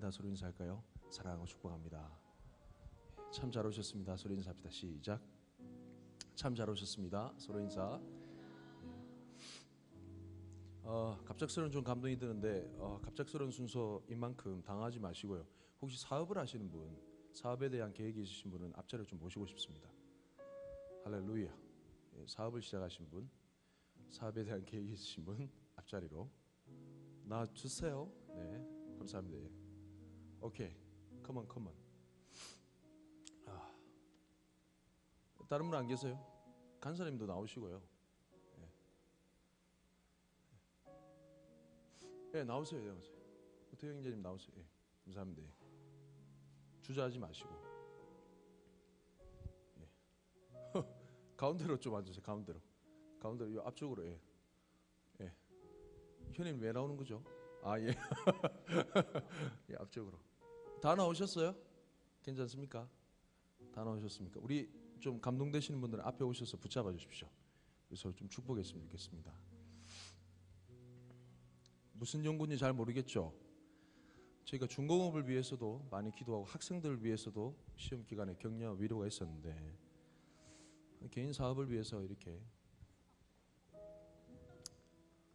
사랑합니다. 소리 인사할까요? 사랑하고 축복합니다. 참 잘 오셨습니다. 소리 인사합니다. 시작. 참 잘 오셨습니다. 소리 인사. 갑작스러운 좀 감동이 드는데 갑작스러운 순서인 만큼 당하지 마시고요. 혹시 사업을 하시는 분, 사업에 대한 계획이 있으신 분은 앞자리로 좀 모시고 싶습니다. 할렐루야. 사업을 시작하신 분, 사업에 대한 계획이 있으신 분 앞자리로 나와주세요. 네, 감사합니다. 예. 오케이, 컴온. 다른 분 안 계세요? 간사님도 나오시고요. 예, 나오세요. 호태 형제님 나오세요. 예, 감사합니다. 예. 주저하지 마시고. 예. 가운데로 좀 앉으세요. 가운데로 이 앞쪽으로. 예. 현님 왜 나오는 거죠? 예. 예, 앞쪽으로. 다 나오셨어요? 괜찮습니까? 다 나오셨습니까? 우리 좀 감동되시는 분들은 앞에 오셔서 붙잡아 주십시오. 그래서 좀 축복했으면 좋겠습니다. 무슨 연구인지 잘 모르겠죠? 저희가 중공업을 위해서도 많이 기도하고 학생들을 위해서도 시험 기간에 격려 위로가 있었는데 개인 사업을 위해서 이렇게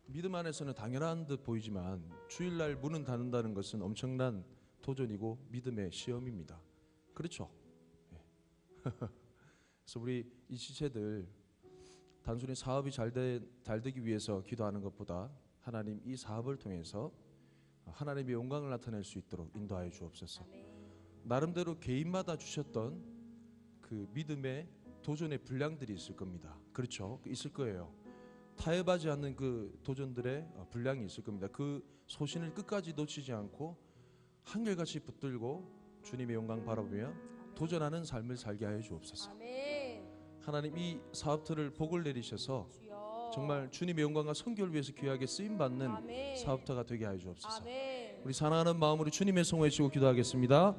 믿음 안에서는 당연한 듯 보이지만 주일날 문을 닫는다는 것은 엄청난 도전이고 믿음의 시험입니다. 그렇죠? 그래서 우리 이 지체들 단순히 사업이 잘 되기 위해서 기도하는 것보다 하나님 이 사업을 통해서 하나님의 영광을 나타낼 수 있도록 인도하여 주옵소서. 나름대로 개인마다 주셨던 그 믿음의 도전의 분량들이 있을 겁니다. 그렇죠? 있을 거예요. 타협하지 않는 그 도전들의 분량이 있을 겁니다. 그 소신을 끝까지 놓치지 않고 한결같이 붙들고 주님의 영광 바라보며 도전하는 삶을 살게 하여 주옵소서. 하나님 이 사업터를 복을 내리셔서 정말 주님의 영광과 선교를 위해서 귀하게 쓰임받는 사업터가 되게 하여 주옵소서. 우리 사랑하는 마음으로 주님의 성호 외치고 기도하겠습니다.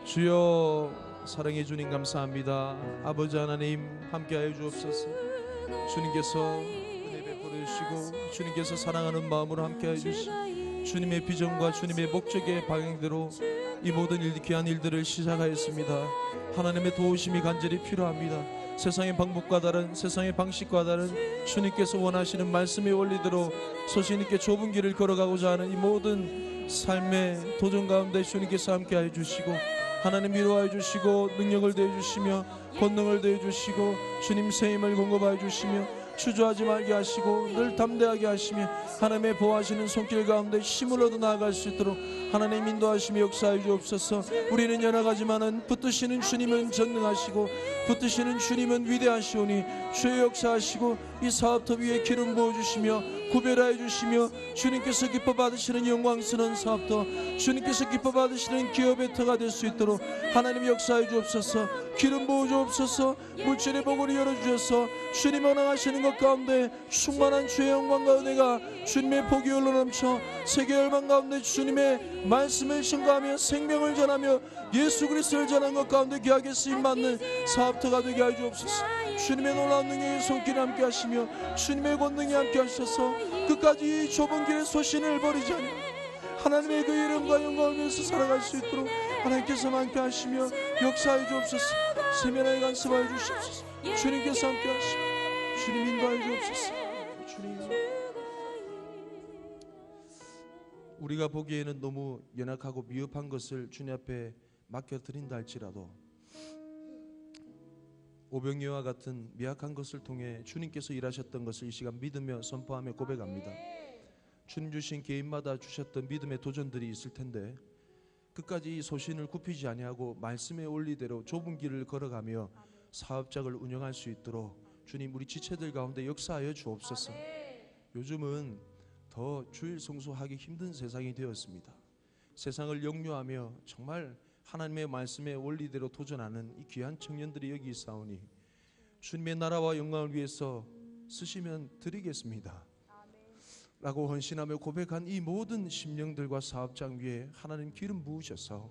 주여, 사랑해 주님 감사합니다. 아버지 하나님 함께 하여 주옵소서. 주님께서 은혜 베풀어 주시고 주님께서 사랑하는 마음으로 함께 하여 주시고 주님의 비전과 주님의 목적의 방향대로 이 모든 귀한 일들을 시작하였습니다. 하나님의 도우심이 간절히 필요합니다. 세상의 방법과 다른, 세상의 방식과 다른 주님께서 원하시는 말씀의 원리대로 소신 있게 좁은 길을 걸어가고자 하는 이 모든 삶의 도전 가운데 주님께서 함께하여 주시고 하나님 위로하여 주시고 능력을 더해 주시며 권능을 더해 주시고 주님 새 힘을 공급하여 주시며 주저하지 말게 하시고 늘 담대하게 하시며 하나님의 보호하시는 손길 가운데 힘을 얻어 나아갈 수 있도록 하나님 인도하시며 역사해 주옵소서. 우리는 연약하지만은 붙드시는 주님은 전능하시고 붙드시는 주님은 위대하시오니 주의 역사하시고 이 사업터 위에 기름 부어주시며 구별하여 주시며 주님께서 기뻐 받으시는 영광스러운 사업터, 주님께서 기뻐 받으시는 기업의 터가 될 수 있도록 하나님 역사해 주옵소서. 기름 부어 주옵소서. 물질의 복을 열어주셔서 주님 원하시는 것 가운데 충만한 주의 영광과 은혜가 주님의 복이 흘러넘쳐 세계 열방 가운데 주님의 말씀을 증거하며 생명을 전하며 예수 그리스도를 전하는 것 가운데 귀하게 쓰임받는 사업터가 되게 하여 주옵소서. 주님의 놀라운 능력의 손길이 함께 하시며 주님의 권능이 함께 하셔서 끝까지 이 좁은 길의 소신을 버리지 않고 하나님의 그 이름과 영광을 위해서 살아갈 수 있도록 하나님께서 함께 하시며 역사해 주옵소서. 세면하여 간섭하여 주시옵소서. 주님께서 함께 하시며 주님 인도하여 주옵소서. 주님, 우리가 보기에는 너무 연약하고 미흡한 것을 주님 앞에 맡겨드린다 할지라도 오병이와 같은 미약한 것을 통해 주님께서 일하셨던 것을 이 시간 믿으며 선포하며 고백합니다. 주님 주신 개인마다 주셨던 믿음의 도전들이 있을 텐데 끝까지 이 소신을 굽히지 아니하고 말씀의 원리대로 좁은 길을 걸어가며 사업장을 운영할 수 있도록 주님 우리 지체들 가운데 역사하여 주옵소서. 요즘은 더 주일 성수하기 힘든 세상이 되었습니다. 세상을 역류하며 정말 하나님의 말씀의 원리대로 도전하는 이 귀한 청년들이 여기 있사오니 주님의 나라와 영광을 위해서 쓰시면 드리겠습니다 라고 헌신하며 고백한 이 모든 심령들과 사업장 위에 하나님 기름 부으셔서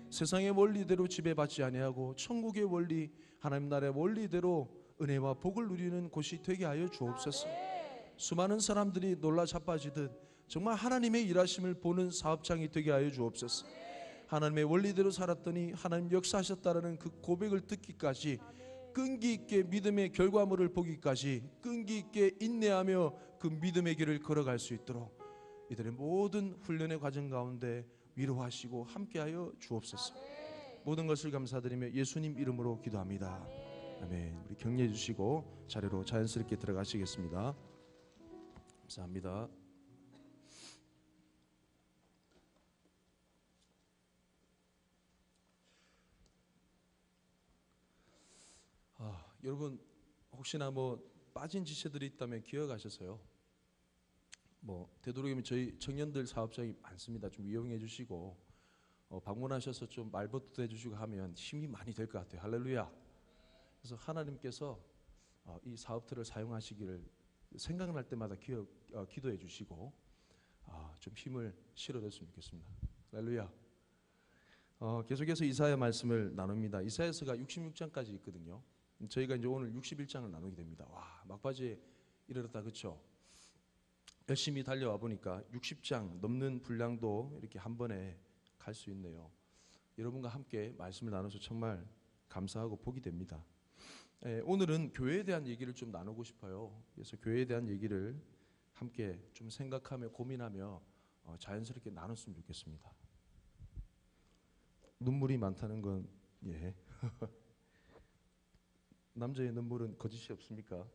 세상의 원리대로 지배받지 아니하고 천국의 원리, 하나님 나라의 원리대로 은혜와 복을 누리는 곳이 되게 하여 주옵소서. 수많은 사람들이 놀라 자빠지듯 정말 하나님의 일하심을 보는 사업장이 되게 하여 주옵소서. 하나님의 원리대로 살았더니 하나님 역사하셨다라는 그 고백을 듣기까지, 끈기 있게 믿음의 결과물을 보기까지 끈기 있게 인내하며 그 믿음의 길을 걸어갈 수 있도록 이들의 모든 훈련의 과정 가운데 위로하시고 함께하여 주옵소서. 모든 것을 감사드리며 예수님 이름으로 기도합니다. 아멘. 우리 격려해 주시고 자리로 자연스럽게 들어가시겠습니다. 감사합니다. 여러분 혹시나 빠진 지체들이 있다면 기억하셔서요. 되도록이면 저희 청년들 사업장이 많습니다. 좀 이용해 주시고 방문하셔서 좀 말벗도 해주시고 하면 힘이 많이 될 것 같아요. 할렐루야. 그래서 하나님께서 이 사업들을 사용하시기를 생각날 때마다 기도해 주시고 좀 힘을 실어줬으면 좋겠습니다. 할렐루야. 계속해서 이사야 말씀을 나눕니다. 이사야서가 66장까지 있거든요. 저희가 이제 오늘 61장을 나누게 됩니다. 와, 막바지에 이르렀다, 그렇죠? 열심히 달려와 보니까 60장 넘는 분량도 이렇게 한 번에 갈 수 있네요. 여러분과 함께 말씀을 나눠서 정말 감사하고 복이 됩니다. 오늘은 교회에 대한 얘기를 좀 나누고 싶어요. 그래서 교회에 대한 얘기를 함께 좀 생각하며 고민하며 자연스럽게 나눴으면 좋겠습니다. 눈물이 많다는 건 예. 남자의 눈물은 거짓이 없습니까?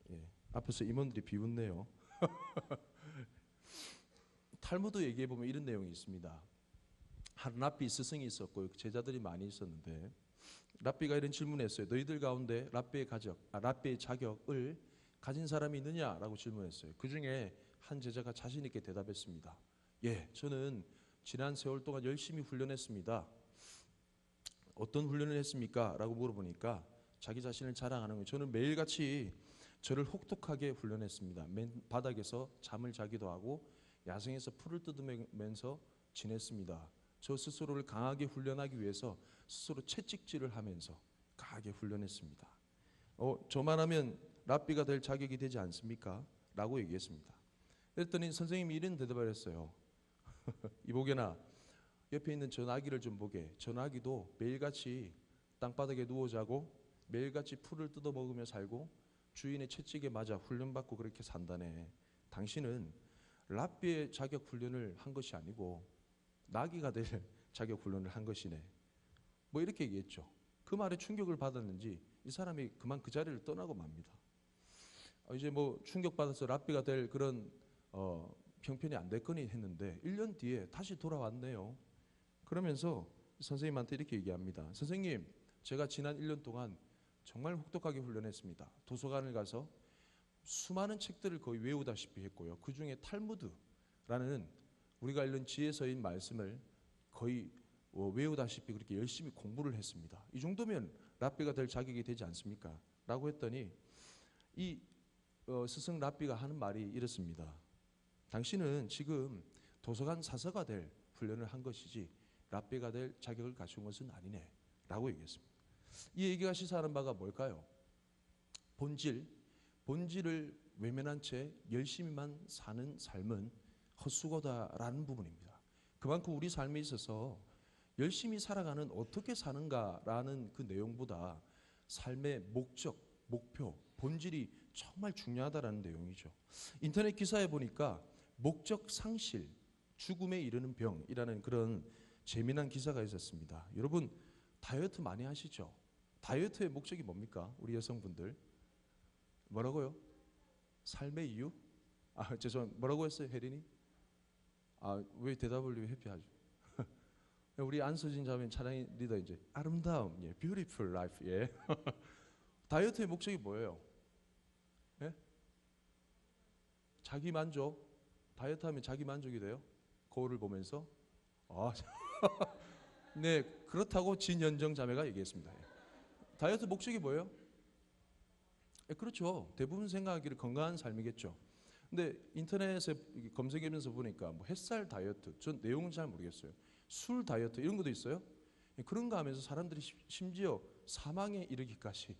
예. 앞에서 임원들이 비웃네요. 탈무드 얘기해 보면 이런 내용이 있습니다. 한 랍비 스승이 있었고 제자들이 많이 있었는데 랍비가 이런 질문했어요. 너희들 가운데 랍비의 자격을 가진 사람이 있느냐라고 질문했어요. 그 중에 한 제자가 자신 있게 대답했습니다. 예, 저는 지난 세월 동안 열심히 훈련했습니다. 어떤 훈련을 했습니까? 라고 물어보니까 자기 자신을 자랑하는 거예요. 저는 매일같이 저를 혹독하게 훈련했습니다. 맨 바닥에서 잠을 자기도 하고 야생에서 풀을 뜯으면서 지냈습니다. 저 스스로를 강하게 훈련하기 위해서 스스로 채찍질을 하면서 강하게 훈련했습니다. 저만 하면 랍비가 될 자격이 되지 않습니까? 라고 얘기했습니다. 그랬더니 선생님이 이런 대답을 했어요. 이보게나 옆에 있는 전화기를 좀 보게. 전화기도 매일같이 땅바닥에 누워 자고 매일같이 풀을 뜯어 먹으며 살고 주인의 채찍에 맞아 훈련받고 그렇게 산다네. 당신은 랍비의 자격 훈련을 한 것이 아니고 나귀가 될 자격 훈련을 한 것이네. 이렇게 얘기했죠. 그 말에 충격을 받았는지 이 사람이 그만 그 자리를 떠나고 맙니다. 이제 충격받아서 랍비가 될 그런 형편이 안 됐거니 했는데 1년 뒤에 다시 돌아왔네요. 그러면서 선생님한테 이렇게 얘기합니다. 선생님, 제가 지난 1년 동안 정말 혹독하게 훈련했습니다. 도서관을 가서 수많은 책들을 거의 외우다시피 했고요. 그 중에 탈무드라는 우리가 읽는 지혜서인 말씀을 거의 외우다시피 그렇게 열심히 공부를 했습니다. 이 정도면 랍비가 될 자격이 되지 않습니까? 라고 했더니 이 스승 랍비가 하는 말이 이렇습니다. 당신은 지금 도서관 사서가 될 훈련을 한 것이지 랍비가 될 자격을 갖춘 것은 아니네 라고 얘기했습니다. 이 얘기가 시사하는 바가 뭘까요? 본질을 외면한 채 열심히만 사는 삶은 헛수고다라는 부분입니다. 그만큼 우리 삶에 있어서 열심히 살아가는 어떻게 사는가라는 그 내용보다 삶의 목적, 목표, 본질이 정말 중요하다라는 내용이죠. 인터넷 기사에 보니까 목적 상실, 죽음에 이르는 병이라는 그런 재미난 기사가 있었습니다. 여러분 다이어트 많이 하시죠? 다이어트의 목적이 뭡니까? 우리 여성분들 뭐라고요? 삶의 이유? 죄송합니다. 뭐라고 했어요, 혜린이? 왜 대답을 회피하죠? 우리 안서진 자매 차량의 리더 이제 아름다움, 예, beautiful life, 예. 다이어트의 목적이 뭐예요? 예? 자기 만족. 다이어트 하면 자기 만족이 돼요? 거울을 보면서? 네, 그렇다고 진연정 자매가 얘기했습니다. 다이어트 목적이 뭐예요? 그렇죠. 대부분 생각하기를 건강한 삶이겠죠. 근데 인터넷에 검색하면서 보니까 햇살 다이어트, 전 내용은 잘 모르겠어요. 술 다이어트 이런 것도 있어요. 그런 거 하면서 사람들이 심지어 사망에 이르기까지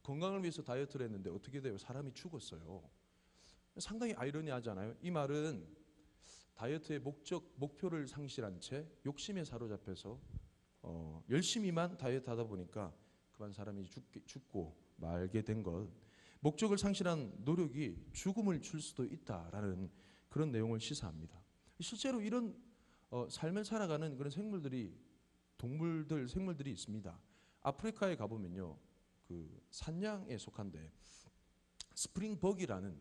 건강을 위해서 다이어트를 했는데 어떻게 돼요? 사람이 죽었어요. 상당히 아이러니하잖아요. 이 말은 다이어트의 목표를 상실한 채 욕심에 사로잡혀서 열심히만 다이어트 하다 보니까 그만 사람이 죽고 말게 된 것. 목적을 상실한 노력이 죽음을 줄 수도 있다라는 그런 내용을 시사합니다. 실제로 이런 삶을 살아가는 그런 생물들이 있습니다. 아프리카에 가보면요, 그 산양에 속한데 스프링벅이라는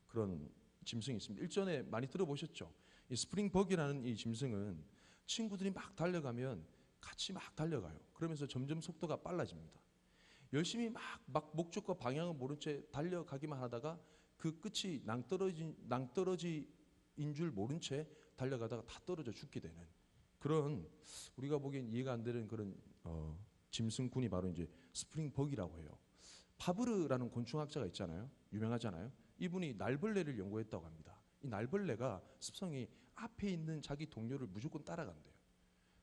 그런 짐승이 있습니다. 일전에 많이 들어보셨죠? 이 스프링벅이라는 이 짐승은 친구들이 막 달려가면 같이 막 달려가요. 그러면서 점점 속도가 빨라집니다. 열심히 막 목적과 방향을 모른 채 달려가기만 하다가 그 끝이 낭떠러지인 줄 모른 채 달려가다가 다 떨어져 죽게 되는 그런, 우리가 보기엔 이해가 안 되는 그런 짐승군이 바로 이제 스프링벅이라고 해요. 파브르라는 곤충학자가 있잖아요. 유명하잖아요. 이분이 날벌레를 연구했다고 합니다. 이 날벌레가 습성이 앞에 있는 자기 동료를 무조건 따라간대요.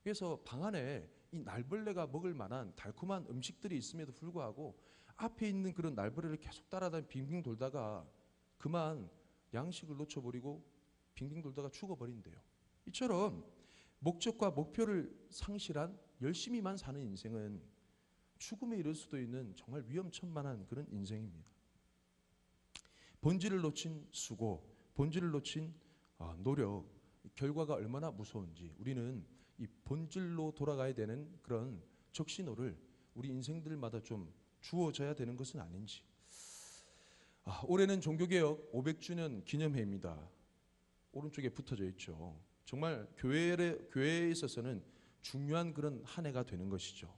그래서 방 안에 이 날벌레가 먹을 만한 달콤한 음식들이 있음에도 불구하고 앞에 있는 그런 날벌레를 계속 따라다니 빙빙 돌다가 그만 양식을 놓쳐버리고 빙빙 돌다가 죽어버린대요. 이처럼 목적과 목표를 상실한 열심히만 사는 인생은 죽음에 이를 수도 있는 정말 위험천만한 그런 인생입니다. 본질을 놓친 수고, 본질을 놓친 노력, 결과가 얼마나 무서운지 우리는 이 본질로 돌아가야 되는 그런 적신호를 우리 인생들마다 좀 주어져야 되는 것은 아닌지. 올해는 종교개혁 500주년 기념해입니다. 오른쪽에 붙어져 있죠. 정말 교회에 있어서는 중요한 그런 한 해가 되는 것이죠.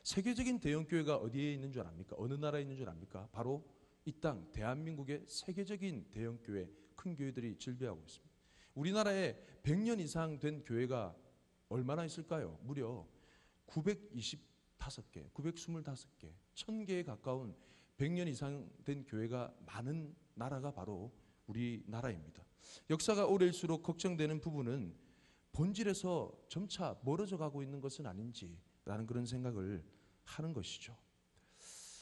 세계적인 대형교회가 어디에 있는 줄 압니까? 어느 나라에 있는 줄 압니까? 바로 이 땅 대한민국의 세계적인 대형교회, 큰 교회들이 즐비하고 있습니다. 우리나라에 100년 이상 된 교회가 얼마나 있을까요? 무려 925개, 925개, 1000개에 가까운 100년 이상 된 교회가 많은 나라가 바로 우리나라입니다. 역사가 오래일수록 걱정되는 부분은 본질에서 점차 멀어져 가고 있는 것은 아닌지라는 그런 생각을 하는 것이죠.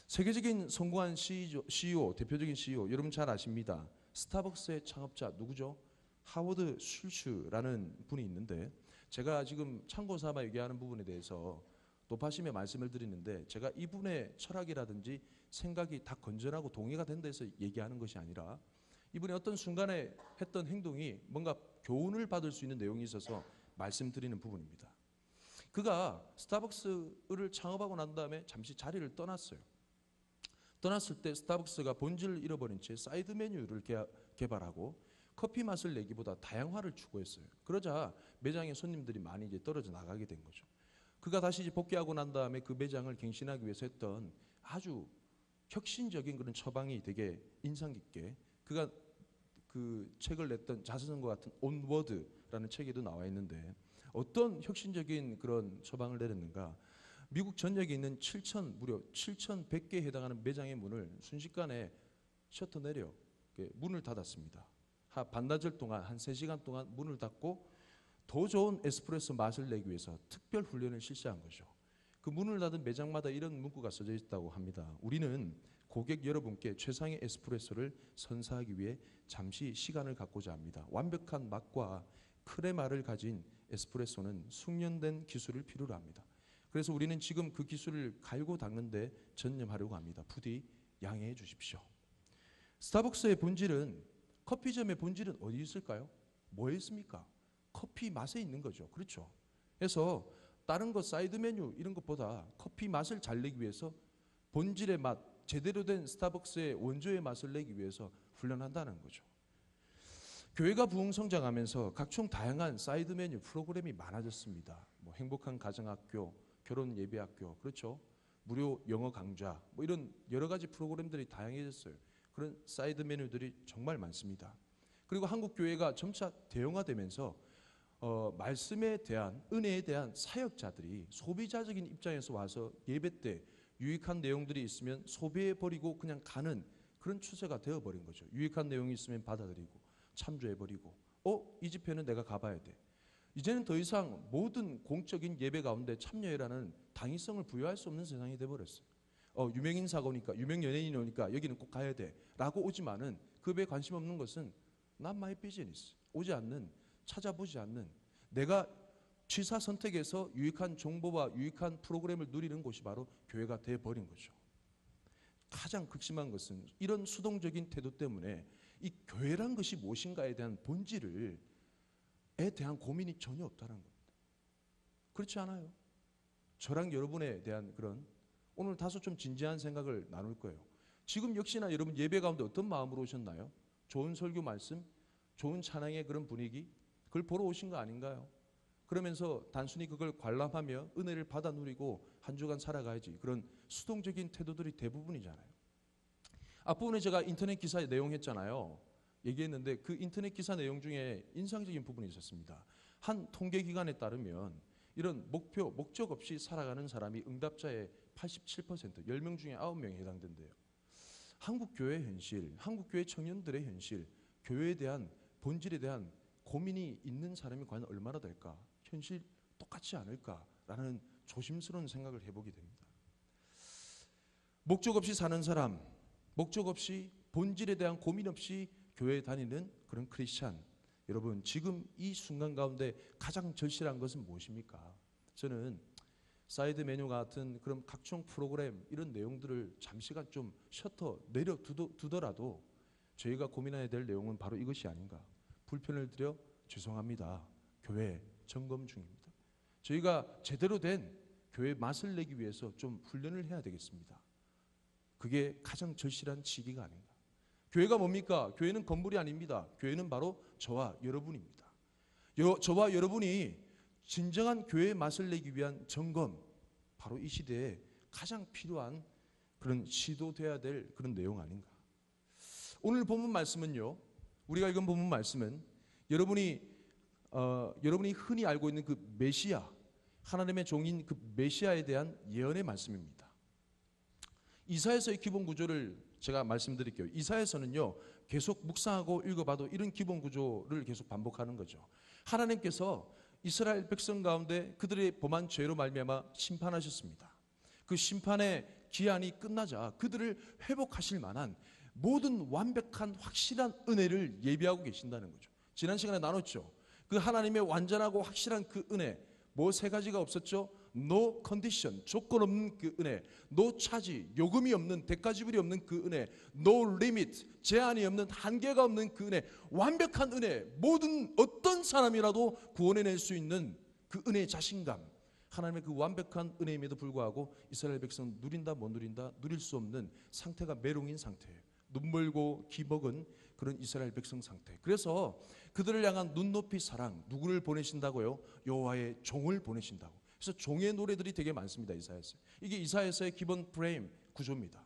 세계적인 성공한 CEO, 대표적인 CEO, 여러분 잘 아십니다. 스타벅스의 창업자 누구죠? 하워드 슐츠라는 분이 있는데, 제가 지금 참고 삼아 얘기하는 부분에 대해서 높아심에 말씀을 드리는데, 제가 이분의 철학이라든지 생각이 다 건전하고 동의가 된다 해서 얘기하는 것이 아니라 이분이 어떤 순간에 했던 행동이 뭔가 교훈을 받을 수 있는 내용이 있어서 말씀드리는 부분입니다. 그가 스타벅스를 창업하고 난 다음에 잠시 자리를 떠났어요. 떠났을 때 스타벅스가 본질을 잃어버린 채 사이드 메뉴를 개발하고 커피 맛을 내기보다 다양화를 추구했어요. 그러자 매장의 손님들이 많이 이제 떨어져 나가게 된 거죠. 그가 다시 이제 복귀하고 난 다음에 그 매장을 갱신하기 위해서 했던 아주 혁신적인 그런 처방이 되게 인상 깊게, 그가 그 책을 냈던 자서전과 같은 온워드라는 책에도 나와 있는데, 어떤 혁신적인 그런 처방을 내렸는가? 미국 전역에 있는 무려 7,100개에 해당하는 매장의 문을 순식간에 셔터 내려 문을 닫았습니다. 반나절 동안 한 3시간 동안 문을 닫고 더 좋은 에스프레소 맛을 내기 위해서 특별 훈련을 실시한 거죠. 그 문을 닫은 매장마다 이런 문구가 써져 있다고 합니다. 우리는 고객 여러분께 최상의 에스프레소를 선사하기 위해 잠시 시간을 갖고자 합니다. 완벽한 맛과 크레마를 가진 에스프레소는 숙련된 기술을 필요로 합니다. 그래서 우리는 지금 그 기술을 갈고 닦는 데 전념하려고 합니다. 부디 양해해 주십시오. 스타벅스의 본질은, 커피점의 본질은 어디 있을까요? 뭐에 있습니까? 커피 맛에 있는 거죠. 그렇죠? 그래서 다른 것, 사이드 메뉴 이런 것보다 커피 맛을 잘 내기 위해서 본질의 맛, 제대로 된 스타벅스의 원조의 맛을 내기 위해서 훈련한다는 거죠. 교회가 부흥성장하면서 각종 다양한 사이드 메뉴 프로그램이 많아졌습니다. 뭐 행복한 가정학교, 결혼 예배학교, 그렇죠? 무료 영어 강좌, 뭐 이런 여러 가지 프로그램들이 다양해졌어요. 그런 사이드 메뉴들이 정말 많습니다. 그리고 한국 교회가 점차 대형화되면서 말씀에 대한, 은혜에 대한 사역자들이 소비자적인 입장에서 와서 예배 때 유익한 내용들이 있으면 소비해버리고 그냥 가는 그런 추세가 되어버린 거죠. 유익한 내용이 있으면 받아들이고 참조해버리고 이 집회는 내가 가봐야 돼. 이제는 더 이상 모든 공적인 예배 가운데 참여해라는 당위성을 부여할 수 없는 세상이 돼버렸어요. 유명인사가 오니까, 유명 연예인이 오니까 여기는 꼭 가야 돼 라고 오지만은 그 배에 관심 없는 것은 not my business. 오지 않는, 찾아보지 않는, 내가 취사 선택에서 유익한 정보와 유익한 프로그램을 누리는 곳이 바로 교회가 돼버린 거죠. 가장 극심한 것은 이런 수동적인 태도 때문에 이 교회란 것이 무엇인가에 대한 본질에 대한 고민이 전혀 없다는 겁니다. 그렇지 않아요? 저랑 여러분에 대한 그런 오늘 다소 좀 진지한 생각을 나눌 거예요. 지금 역시나 여러분 예배 가운데 어떤 마음으로 오셨나요? 좋은 설교 말씀, 좋은 찬양의 그런 분위기, 그걸 보러 오신 거 아닌가요? 그러면서 단순히 그걸 관람하며 은혜를 받아 누리고 한 주간 살아가야지, 그런 수동적인 태도들이 대부분이잖아요. 앞부분에 제가 인터넷 기사에 내용했잖아요. 얘기했는데 그 인터넷 기사 내용 중에 인상적인 부분이 있었습니다. 한 통계기관에 따르면 이런 목표, 목적 없이 살아가는 사람이 응답자의 87%, 10명 중에 9명에 해당된대요. 한국 교회의 현실, 한국 교회 청년들의 현실, 교회에 대한 본질에 대한 고민이 있는 사람이 과연 얼마나 될까? 현실 똑같지 않을까라는 조심스러운 생각을 해보게 됩니다. 목적 없이 사는 사람, 목적 없이 본질에 대한 고민 없이 교회에 다니는 그런 크리스찬, 여러분 지금 이 순간 가운데 가장 절실한 것은 무엇입니까? 저는 사이드 메뉴 같은 그런 각종 프로그램 이런 내용들을 잠시간 좀 셔터 내려 두더라도 저희가 고민해야 될 내용은 바로 이것이 아닌가. 불편을 드려 죄송합니다. 교회 점검 중입니다. 저희가 제대로 된 교회 맛을 내기 위해서 좀 훈련을 해야 되겠습니다. 그게 가장 절실한 시기가 아닌가. 교회가 뭡니까? 교회는 건물이 아닙니다. 교회는 바로 저와 여러분입니다. 저와 여러분이 진정한 교회의 맛을 내기 위한 점검, 바로 이 시대에 가장 필요한 그런 시도돼야 될 그런 내용 아닌가. 오늘 본문 말씀은요, 우리가 읽은 본문 말씀은 여러분이 흔히 알고 있는 그 메시아, 하나님의 종인 그 메시아에 대한 예언의 말씀입니다. 이사야서의 기본 구조를 제가 말씀드릴게요. 이사야서는요, 계속 묵상하고 읽어봐도 이런 기본 구조를 계속 반복하는 거죠. 하나님께서 이스라엘 백성 가운데 그들의 범한 죄로 말미암아 심판하셨습니다. 그 심판의 기한이 끝나자 그들을 회복하실 만한 모든 완벽한 확실한 은혜를 예비하고 계신다는 거죠. 지난 시간에 나눴죠. 그 하나님의 완전하고 확실한 그 은혜, 뭐 세 가지가 없었죠? No condition, 조건 없는 그 은혜, no 차지, 요금이 없는, 대가 지불이 없는 그 은혜, no limit, 제한이 없는, 한계가 없는 그 은혜, 완벽한 은혜, 모든 어떤 사람이라도 구원해낼 수 있는 그 은혜의 자신감, 하나님의 그 완벽한 은혜임에도 불구하고 이스라엘 백성 누린다 못 누린다, 누릴 수 없는 상태가 메롱인 상태예요. 눈멀고 기먹은 그런 이스라엘 백성 상태. 그래서 그들을 향한 눈높이 사랑, 누구를 보내신다고요? 여호와의 종을 보내신다고. 그래서 종의 노래들이 되게 많습니다. 이사야서. 이게 이사야서의 기본 프레임 구조입니다.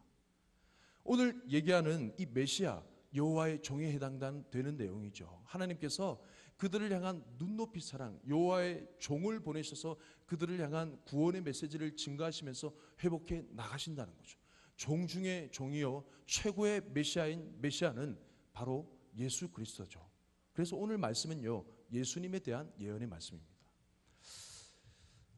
오늘 얘기하는 이 메시아, 여호와의 종에 해당되는 내용이죠. 하나님께서 그들을 향한 눈높이 사랑, 여호와의 종을 보내셔서 그들을 향한 구원의 메시지를 증가하시면서 회복해 나가신다는 거죠. 종 중에 종이요, 최고의 메시아는 바로 예수 그리스도죠. 그래서 오늘 말씀은요, 예수님에 대한 예언의 말씀입니다.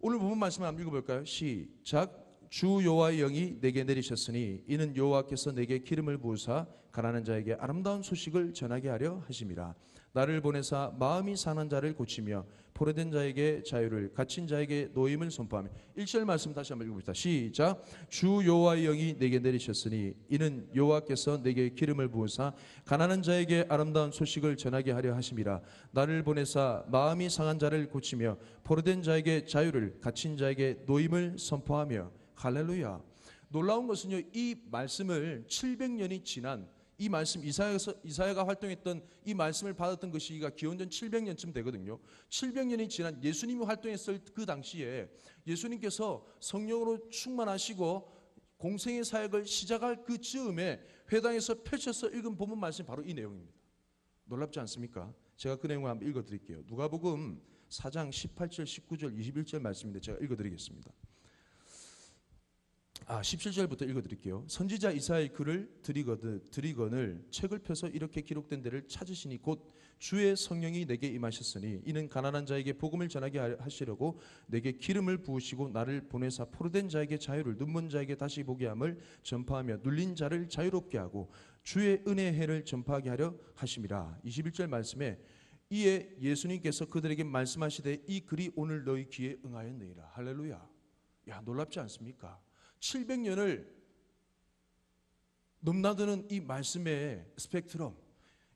오늘 본문 말씀을 한번 읽어볼까요? 시작. 주 여호와의 영이 내게 내리셨으니 이는 여호와께서 내게 기름을 부으사 가난한 자에게 아름다운 소식을 전하게 하려 하심이라. 나를 보내사 마음이 상한 자를 고치며 포로된 자에게 자유를, 갇힌 자에게 노임을 선포하며. 1절 말씀 다시 한번 읽어봅시다. 시작. 주 여호와의 영이 내게 내리셨으니 이는 여호와께서 내게 기름을 부으사 가난한 자에게 아름다운 소식을 전하게 하려 하심이라. 나를 보내사 마음이 상한 자를 고치며 포로된 자에게 자유를, 갇힌 자에게 노임을 선포하며. 할렐루야. 놀라운 것은요, 이 말씀을 700년이 지난 이 말씀, 이사야가 활동했던 이 말씀을 받았던 것이 기원전 700년쯤 되거든요. 700년이 지난 예수님이 활동했을 그 당시에 예수님께서 성령으로 충만하시고 공생의 사역을 시작할 그 즈음에 회당에서 펼쳐서 읽은 본문 말씀이 바로 이 내용입니다. 놀랍지 않습니까? 제가 그 내용을 한번 읽어드릴게요. 누가복음 4장 18절, 19절, 21절 말씀인데 제가 읽어드리겠습니다. 17절부터 읽어드릴게요. 선지자 이사야의 글을 드리거늘 책을 펴서 이렇게 기록된 데를 찾으시니 곧 주의 성령이 내게 임하셨으니 이는 가난한 자에게 복음을 전하게 하시려고 내게 기름을 부으시고 나를 보내사 포로된 자에게 자유를, 눈먼 자에게 다시 보게 함을 전파하며 눌린 자를 자유롭게 하고 주의 은혜의 해를 전파하게 하려 하심이라. 21절 말씀에 이에 예수님께서 그들에게 말씀하시되 이 글이 오늘 너희 귀에 응하였느니라. 할렐루야. 야, 놀랍지 않습니까? 700년을 넘나드는 이 말씀의 스펙트럼,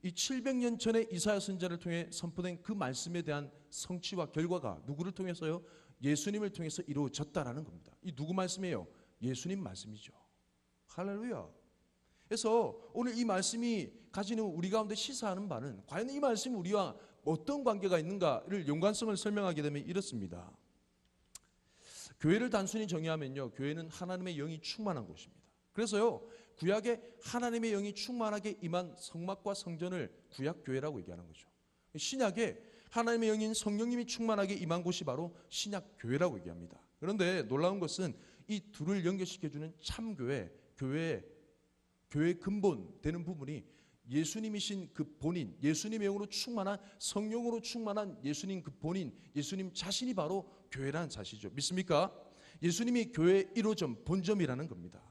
이 700년 전에 이사야 선지자를 통해 선포된 그 말씀에 대한 성취와 결과가 누구를 통해서요? 예수님을 통해서 이루어졌다라는 겁니다. 이 누구 말씀이에요? 예수님 말씀이죠. 할렐루야. 그래서 오늘 이 말씀이 가지는 우리 가운데 시사하는 바는 과연 이 말씀이 우리와 어떤 관계가 있는가를 연관성을 설명하게 되면 이렇습니다. 교회를 단순히 정의하면요, 교회는 하나님의 영이 충만한 곳입니다. 그래서요, 구약에 하나님의 영이 충만하게 임한 성막과 성전을 구약교회라고 얘기하는 거죠. 신약에 하나님의 영인 성령님이 충만하게 임한 곳이 바로 신약교회라고 얘기합니다. 그런데 놀라운 것은 이 둘을 연결시켜주는 참교회, 교회의 근본 되는 부분이 예수님이신 그 본인, 예수님의 영으로 충만한, 성령으로 충만한 예수님 그 본인, 예수님 자신이 바로 교회라는 사실이죠. 믿습니까? 예수님이 교회의 1호점, 본점이라는 겁니다.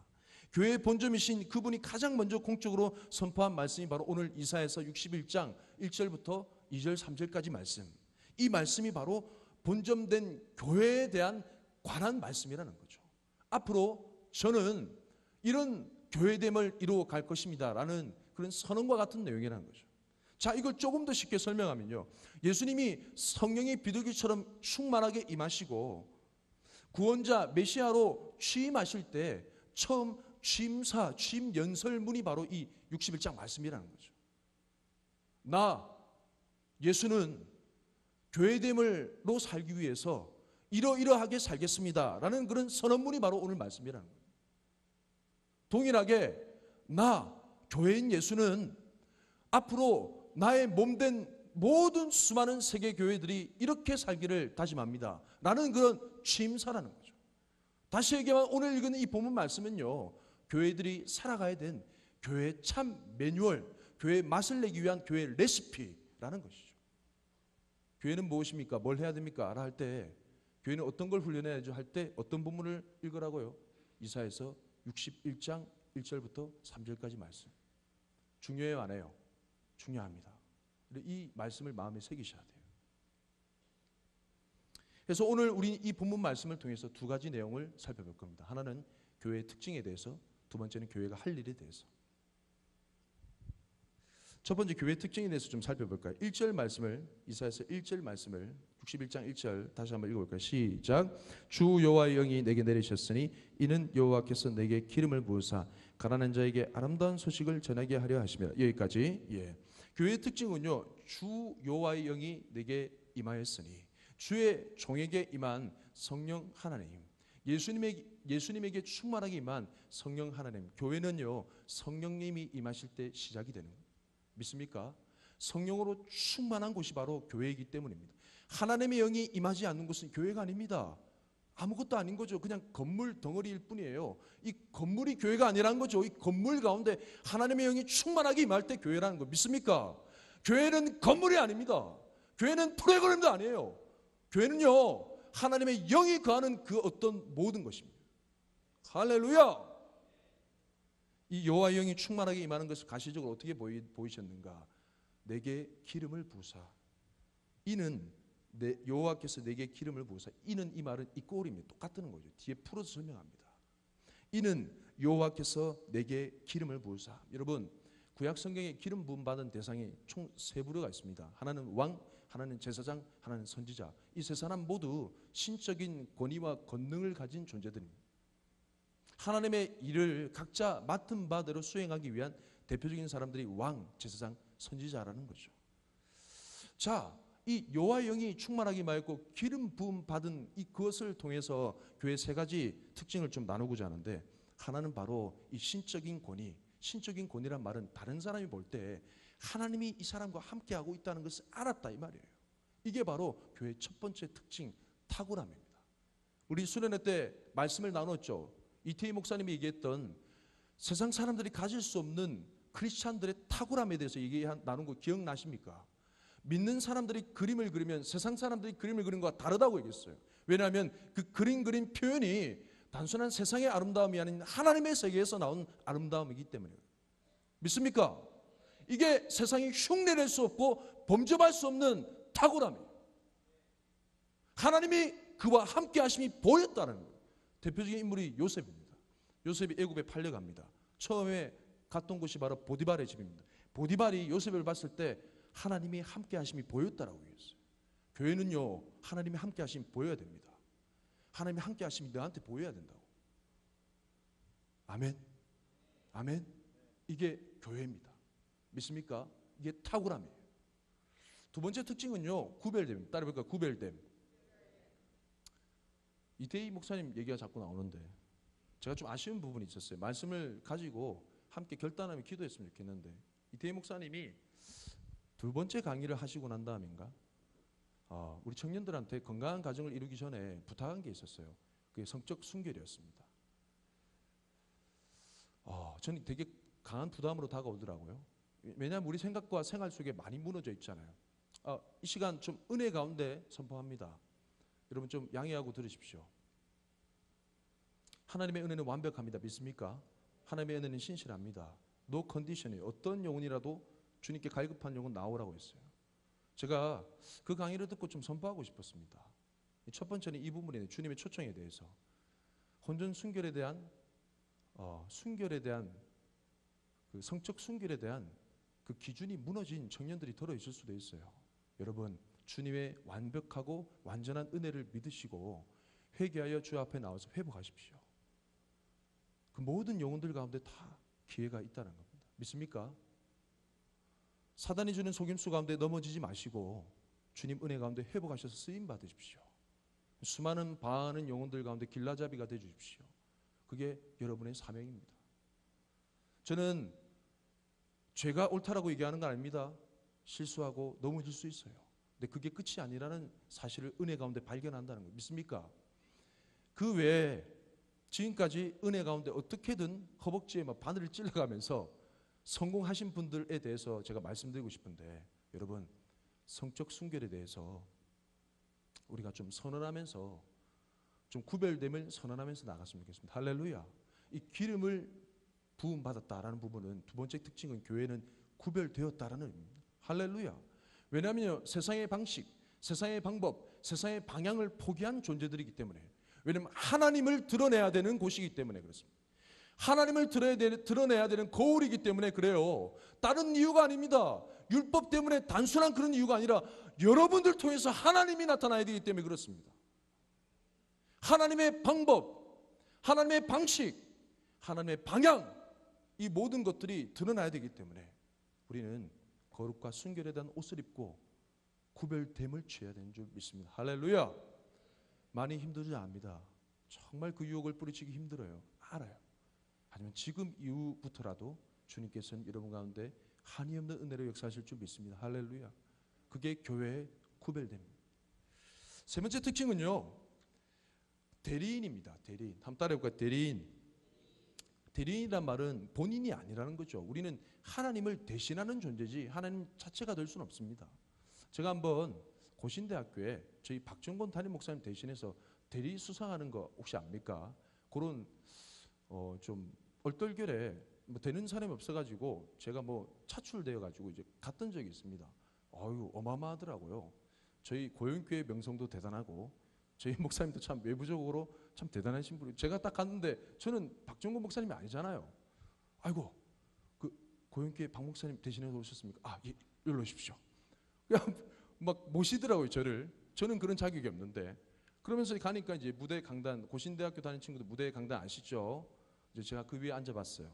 교회의 본점이신 그분이 가장 먼저 공적으로 선포한 말씀이 바로 오늘 이사야서 61장 1절부터 2절 3절까지 말씀. 이 말씀이 바로 본점된 교회에 대한 관한 말씀이라는 거죠. 앞으로 저는 이런 교회됨을 이루어 갈 것입니다 라는 그런 선언과 같은 내용이라는 거죠. 자, 이걸 조금 더 쉽게 설명하면요, 예수님이 성령의 비둘기처럼 충만하게 임하시고 구원자 메시아로 취임하실 때 처음 취임사, 취임 연설문이 바로 이 61장 말씀이라는 거죠. 나 예수는 교회됨으로 살기 위해서 이러이러하게 살겠습니다 라는 그런 선언문이 바로 오늘 말씀이라는 거예요. 동일하게 나 교회인 예수는 앞으로 나의 몸된 모든 수많은 세계 교회들이 이렇게 살기를 다짐합니다 라는 그런 취임사라는 거죠. 다시 얘기하면 오늘 읽은 이 본문 말씀은요, 교회들이 살아가야 된 교회의 참 매뉴얼, 교회의 맛을 내기 위한 교회의 레시피라는 것이죠. 교회는 무엇입니까? 뭘 해야 됩니까? 알아 할 때 교회는 어떤 걸 훈련해야죠 할 때 어떤 본문을 읽으라고요? 이사야서 61장 1절부터 3절까지 말씀. 중요해요, 안 해요? 중요합니다. 이 말씀을 마음에 새기셔야 돼요. 그래서 오늘 우리 이 본문 말씀을 통해서 두 가지 내용을 살펴볼 겁니다. 하나는 교회의 특징에 대해서, 두 번째는 교회가 할 일에 대해서. 첫 번째 교회의 특징에 대해서 좀 살펴볼까요? 1절 말씀을, 이사야서 1절 말씀을 61장 1절 다시 한번 읽어볼까요? 시작. 주 여호와의 영이 내게 내리셨으니 이는 여호와께서 내게 기름을 부으사 가난한 자에게 아름다운 소식을 전하게 하려 하시며. 여기까지. 예. 교회의 특징은요, 주 여호와의 영이 내게 임하였으니, 주의 종에게 임한 성령 하나님, 예수님에게 충만하게 임한 성령 하나님. 교회는요, 성령님이 임하실 때 시작이 되는 거예요. 믿습니까? 성령으로 충만한 곳이 바로 교회이기 때문입니다. 하나님의 영이 임하지 않는 곳은 교회가 아닙니다. 아무것도 아닌 거죠. 그냥 건물 덩어리일 뿐이에요. 이 건물이 교회가 아니라는 거죠. 이 건물 가운데 하나님의 영이 충만하게 임할 때 교회라는 거 믿습니까? 교회는 건물이 아닙니다. 교회는 프로그램도 아니에요. 교회는요, 하나님의 영이 거하는 그 어떤 모든 것입니다. 할렐루야! 이 여호와의 영이 충만하게 임하는 것을 가시적으로 어떻게 보이셨는가? 내게 기름을 부으사. 이는 여호와께서 내게 기름을 부으사. 이는 이 말은 이 꼴입니다. 똑같은 거죠. 뒤에 풀어서 설명합니다. 이는 여호와께서 내게 기름을 부으사. 여러분, 구약 성경에 기름 부음 받은 대상이 총 세 부류가 있습니다. 하나는 왕, 하나는 제사장, 하나는 선지자. 이 세 사람 모두 신적인 권위와 권능을 가진 존재들입니다. 하나님의 일을 각자 맡은 바대로 수행하기 위한 대표적인 사람들이 왕, 제사장, 선지자라는 거죠. 자, 이 여호와의 영이 충만하게 임하였고 기름 부음 받은 이 그것을 통해서 교회 세 가지 특징을 좀 나누고자 하는데, 하나는 바로 이 신적인 권위. 신적인 권위란 말은 다른 사람이 볼 때 하나님이 이 사람과 함께하고 있다는 것을 알았다 이 말이에요. 이게 바로 교회의 첫 번째 특징, 탁월함입니다. 우리 수련회 때 말씀을 나눴죠. 이태희 목사님이 얘기했던 세상 사람들이 가질 수 없는 크리스찬들의 탁월함에 대해서 나눈 거 기억나십니까? 믿는 사람들이 그림을 그리면 세상 사람들이 그림을 그린 것과 다르다고 얘기했어요. 왜냐하면 그 그린 표현이 단순한 세상의 아름다움이 아닌 하나님의 세계에서 나온 아름다움이기 때문이에요. 믿습니까? 이게 세상이 흉내낼 수 없고 범접할 수 없는 탁월함이에요. 하나님이 그와 함께 하심이 보였다는 거예요. 대표적인 인물이 요셉입니다. 요셉이 애굽에 팔려갑니다. 처음에 갔던 곳이 바로 보디발의 집입니다. 보디발이 요셉을 봤을 때 하나님이 함께 하심이 보였다라고 얘기했어요. 교회는요, 하나님이 함께 하심이 보여야 됩니다. 하나님이 함께 하심이 너한테 보여야 된다고. 아멘. 아멘. 이게 교회입니다. 믿습니까? 이게 탁월함이에요. 두 번째 특징은요, 구별됨입니다. 따라해볼까요? 구별됨. 이태희 목사님 얘기가 자꾸 나오는데 제가 좀 아쉬운 부분이 있었어요. 말씀을 가지고 함께 결단하며 기도했으면 좋겠는데, 이태희 목사님이 두 번째 강의를 하시고 난 다음인가 우리 청년들한테 건강한 가정을 이루기 전에 부탁한 게 있었어요. 그게 성적 순결이었습니다. 저는 되게 강한 부담으로 다가오더라고요. 왜냐하면 우리 생각과 생활 속에 많이 무너져 있잖아요. 이 시간 좀 은혜 가운데 선포합니다. 여러분 좀 양해하고 들으십시오. 하나님의 은혜는 완벽합니다. 믿습니까? 하나님의 은혜는 신실합니다. 노 컨디션이 어떤 영혼이라도 주님께 갈급한 영혼 나오라고 했어요. 제가 그 강의를 듣고 좀 선포하고 싶었습니다. 첫 번째는 이 부분에 주님의 초청에 대해서 혼전 순결에 대한 그 성적 순결에 대한 그 기준이 무너진 청년들이 들어 있을 수도 있어요. 여러분 주님의 완벽하고 완전한 은혜를 믿으시고 회개하여 주 앞에 나와서 회복하십시오. 그 모든 영혼들 가운데 다 기회가 있다는 겁니다. 믿습니까? 사단이 주는 속임수 가운데 넘어지지 마시고 주님 은혜 가운데 회복하셔서 쓰임 받으십시오. 수많은 반은 영혼들 가운데 길라잡이가 되어 주십시오. 그게 여러분의 사명입니다. 저는 죄가 옳다라고 얘기하는 건 아닙니다. 실수하고 넘어질 수 있어요. 근데 그게 끝이 아니라는 사실을 은혜 가운데 발견한다는 거예요. 믿습니까? 그 외에 지금까지 은혜 가운데 어떻게든 허벅지에 막 바늘을 찔러가면서 성공하신 분들에 대해서 제가 말씀드리고 싶은데, 여러분 성적 순결에 대해서 우리가 좀 선언하면서 좀 구별됨을 선언하면서 나갔으면 좋겠습니다. 할렐루야. 이 기름을 부음 받았다라는 부분은 두 번째 특징은 교회는 구별되었다라는 의미입니다. 할렐루야. 왜냐하면 세상의 방식, 세상의 방법, 세상의 방향을 포기한 존재들이기 때문에, 왜냐하면 하나님을 드러내야 되는 곳이기 때문에 그렇습니다. 하나님을 드러내야 되는 거울이기 때문에 그래요. 다른 이유가 아닙니다. 율법 때문에 단순한 그런 이유가 아니라 여러분들 통해서 하나님이 나타나야 되기 때문에 그렇습니다. 하나님의 방법, 하나님의 방식, 하나님의 방향, 이 모든 것들이 드러나야 되기 때문에 우리는 거룩과 순결에 대한 옷을 입고 구별됨을 취해야 되는 줄 믿습니다. 할렐루야. 많이 힘들지 압니다. 정말 그 유혹을 뿌리치기 힘들어요. 알아요. 하지만 지금 이후부터라도 주님께서는 여러분 가운데 한이 없는 은혜로 역사하실 줄 믿습니다. 할렐루야. 그게 교회의 구별됨입니다. 세 번째 특징은요, 대리인입니다. 대리인. 한번 따라해볼까요? 대리인. 대리인이란 말은 본인이 아니라는 거죠. 우리는 하나님을 대신하는 존재지 하나님 자체가 될 수는 없습니다. 제가 한번 고신대학교에 저희 박정권 담임 목사님 대신해서 대리 수상하는 거 혹시 압니까? 그런 좀 얼떨결에 뭐 되는 사람이 없어가지고 제가 뭐 차출되어가지고 이제 갔던 적이 있습니다. 어마어마하더라고요. 저희 고영교회 명성도 대단하고 저희 목사님도 참 외부적으로 참 대단하신 분이. 제가 딱 갔는데 저는 박정권 목사님이 아니잖아요. 아이고 그 고영교회 박 목사님 대신해서 오셨습니까? 예, 일로 오십시오. 그냥 막 모시더라고요 저를. 저는 그런 자격이 없는데. 그러면서 가니까 이제 무대 강단, 고신대학교 다니는 친구들 무대 강단 아시죠? 이제 제가 그 위에 앉아봤어요.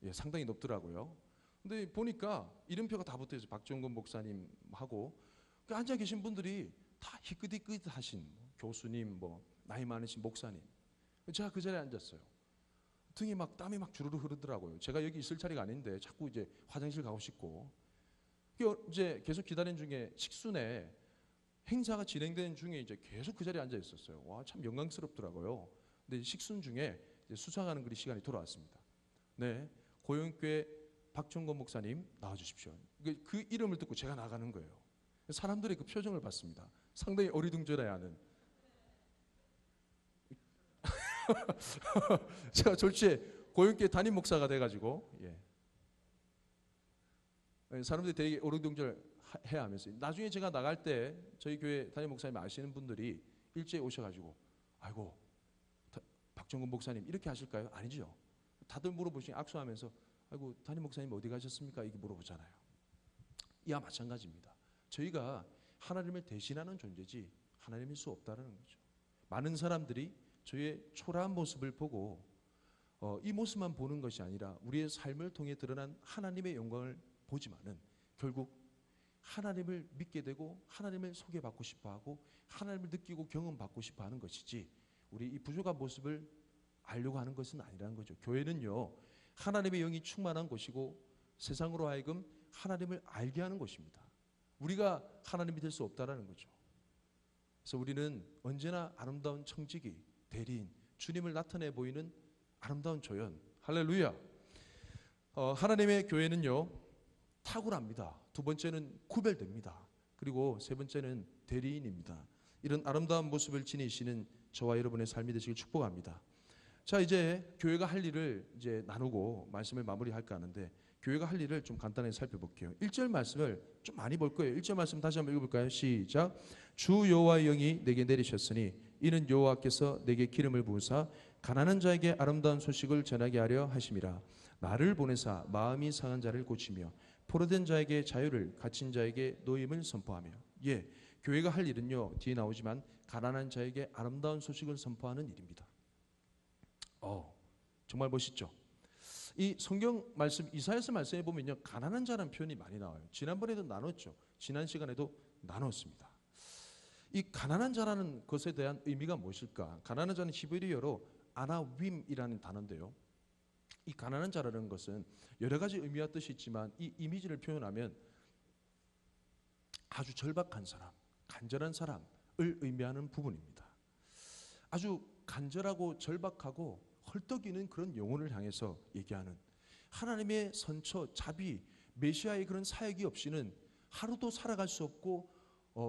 예, 상당히 높더라고요. 근데 보니까 이름표가 다 붙어있어요. 박정권 목사님하고 그 앉아 계신 분들이 다 희끗희끗하신 교수님, 뭐 나이 많으신 목사님. 제가 그 자리에 앉았어요. 등이 막 땀이 막 주르르 흐르더라고요. 제가 여기 있을 자리가 아닌데 자꾸 이제 화장실 가고 싶고. 이제 계속 기다리는 중에 식순에 행사가 진행되는 중에 이제 계속 그 자리에 앉아 있었어요. 와, 참 영광스럽더라고요. 근데 식순 중에 이제 수상하는 그리 시간이 돌아왔습니다. 네, 고영교회 박정권 목사님 나와주십시오. 그 이름을 듣고 제가 나가는 거예요. 사람들의 그 표정을 봤습니다. 상당히 어리둥절해야 하는. 제가 졸지에 고영교회 담임 목사가 돼가지고, 예. 사람들이 되게 오르동절 해야 하면서 나중에 제가 나갈 때 저희 교회 담임 목사님 아시는 분들이 일제히 오셔가지고 아이고 박정근 목사님 이렇게 하실까요? 아니죠. 다들 물어보시니 악수하면서 아이고 담임 목사님 어디 가셨습니까? 이렇게 물어보잖아요. 이와 마찬가지입니다. 저희가 하나님을 대신하는 존재지 하나님일 수 없다는 거죠. 많은 사람들이 저희의 초라한 모습을 보고 이 모습만 보는 것이 아니라 우리의 삶을 통해 드러난 하나님의 영광을 보지만은 결국 하나님을 믿게 되고 하나님을 소개받고 싶어하고 하나님을 느끼고 경험받고 싶어하는 것이지 우리 이 부족한 모습을 알려고 하는 것은 아니라는 거죠. 교회는요 하나님의 영이 충만한 곳이고 세상으로 하여금 하나님을 알게 하는 곳입니다. 우리가 하나님이 될 수 없다라는 거죠. 그래서 우리는 언제나 아름다운 청지기, 대리인, 주님을 나타내 보이는 아름다운 조연. 할렐루야. 하나님의 교회는요 탁월합니다. 두 번째는 구별됩니다. 그리고 세 번째는 대리인입니다. 이런 아름다운 모습을 지니시는 저와 여러분의 삶이 되시길 축복합니다. 자, 이제 교회가 할 일을 이제 나누고 말씀을 마무리할까 하는데 교회가 할 일을 좀 간단하게 살펴볼게요. 1절 말씀을 좀 많이 볼 거예요. 1절 말씀 다시 한번 읽어볼까요? 시작. 주 여호와의 영이 내게 내리셨으니 이는 여호와께서 내게 기름을 부으사 가난한 자에게 아름다운 소식을 전하게 하려 하심이라. 나를 보내사 마음이 상한 자를 고치며 포로된 자에게 자유를, 갇힌 자에게 노임을 선포하며. 예, 교회가 할 일은요 뒤에 나오지만 가난한 자에게 아름다운 소식을 선포하는 일입니다. 정말 멋있죠. 이 성경 말씀 이사야서 말씀에 보면요 가난한 자라는 표현이 많이 나와요. 지난번에도 나눴죠. 지난 시간에도 나눴습니다. 이 가난한 자라는 것에 대한 의미가 무엇일까? 가난한 자는 히브리어로 아나윰이라는 단어인데요. 이 가난한 자라는 것은 여러 가지 의미와 뜻이 있지만 이 이미지를 표현하면 아주 절박한 사람, 간절한 사람을 의미하는 부분입니다. 아주 간절하고 절박하고 헐떡이는 그런 영혼을 향해서 얘기하는 하나님의 선처, 자비, 메시아의 그런 사역이 없이는 하루도 살아갈 수 없고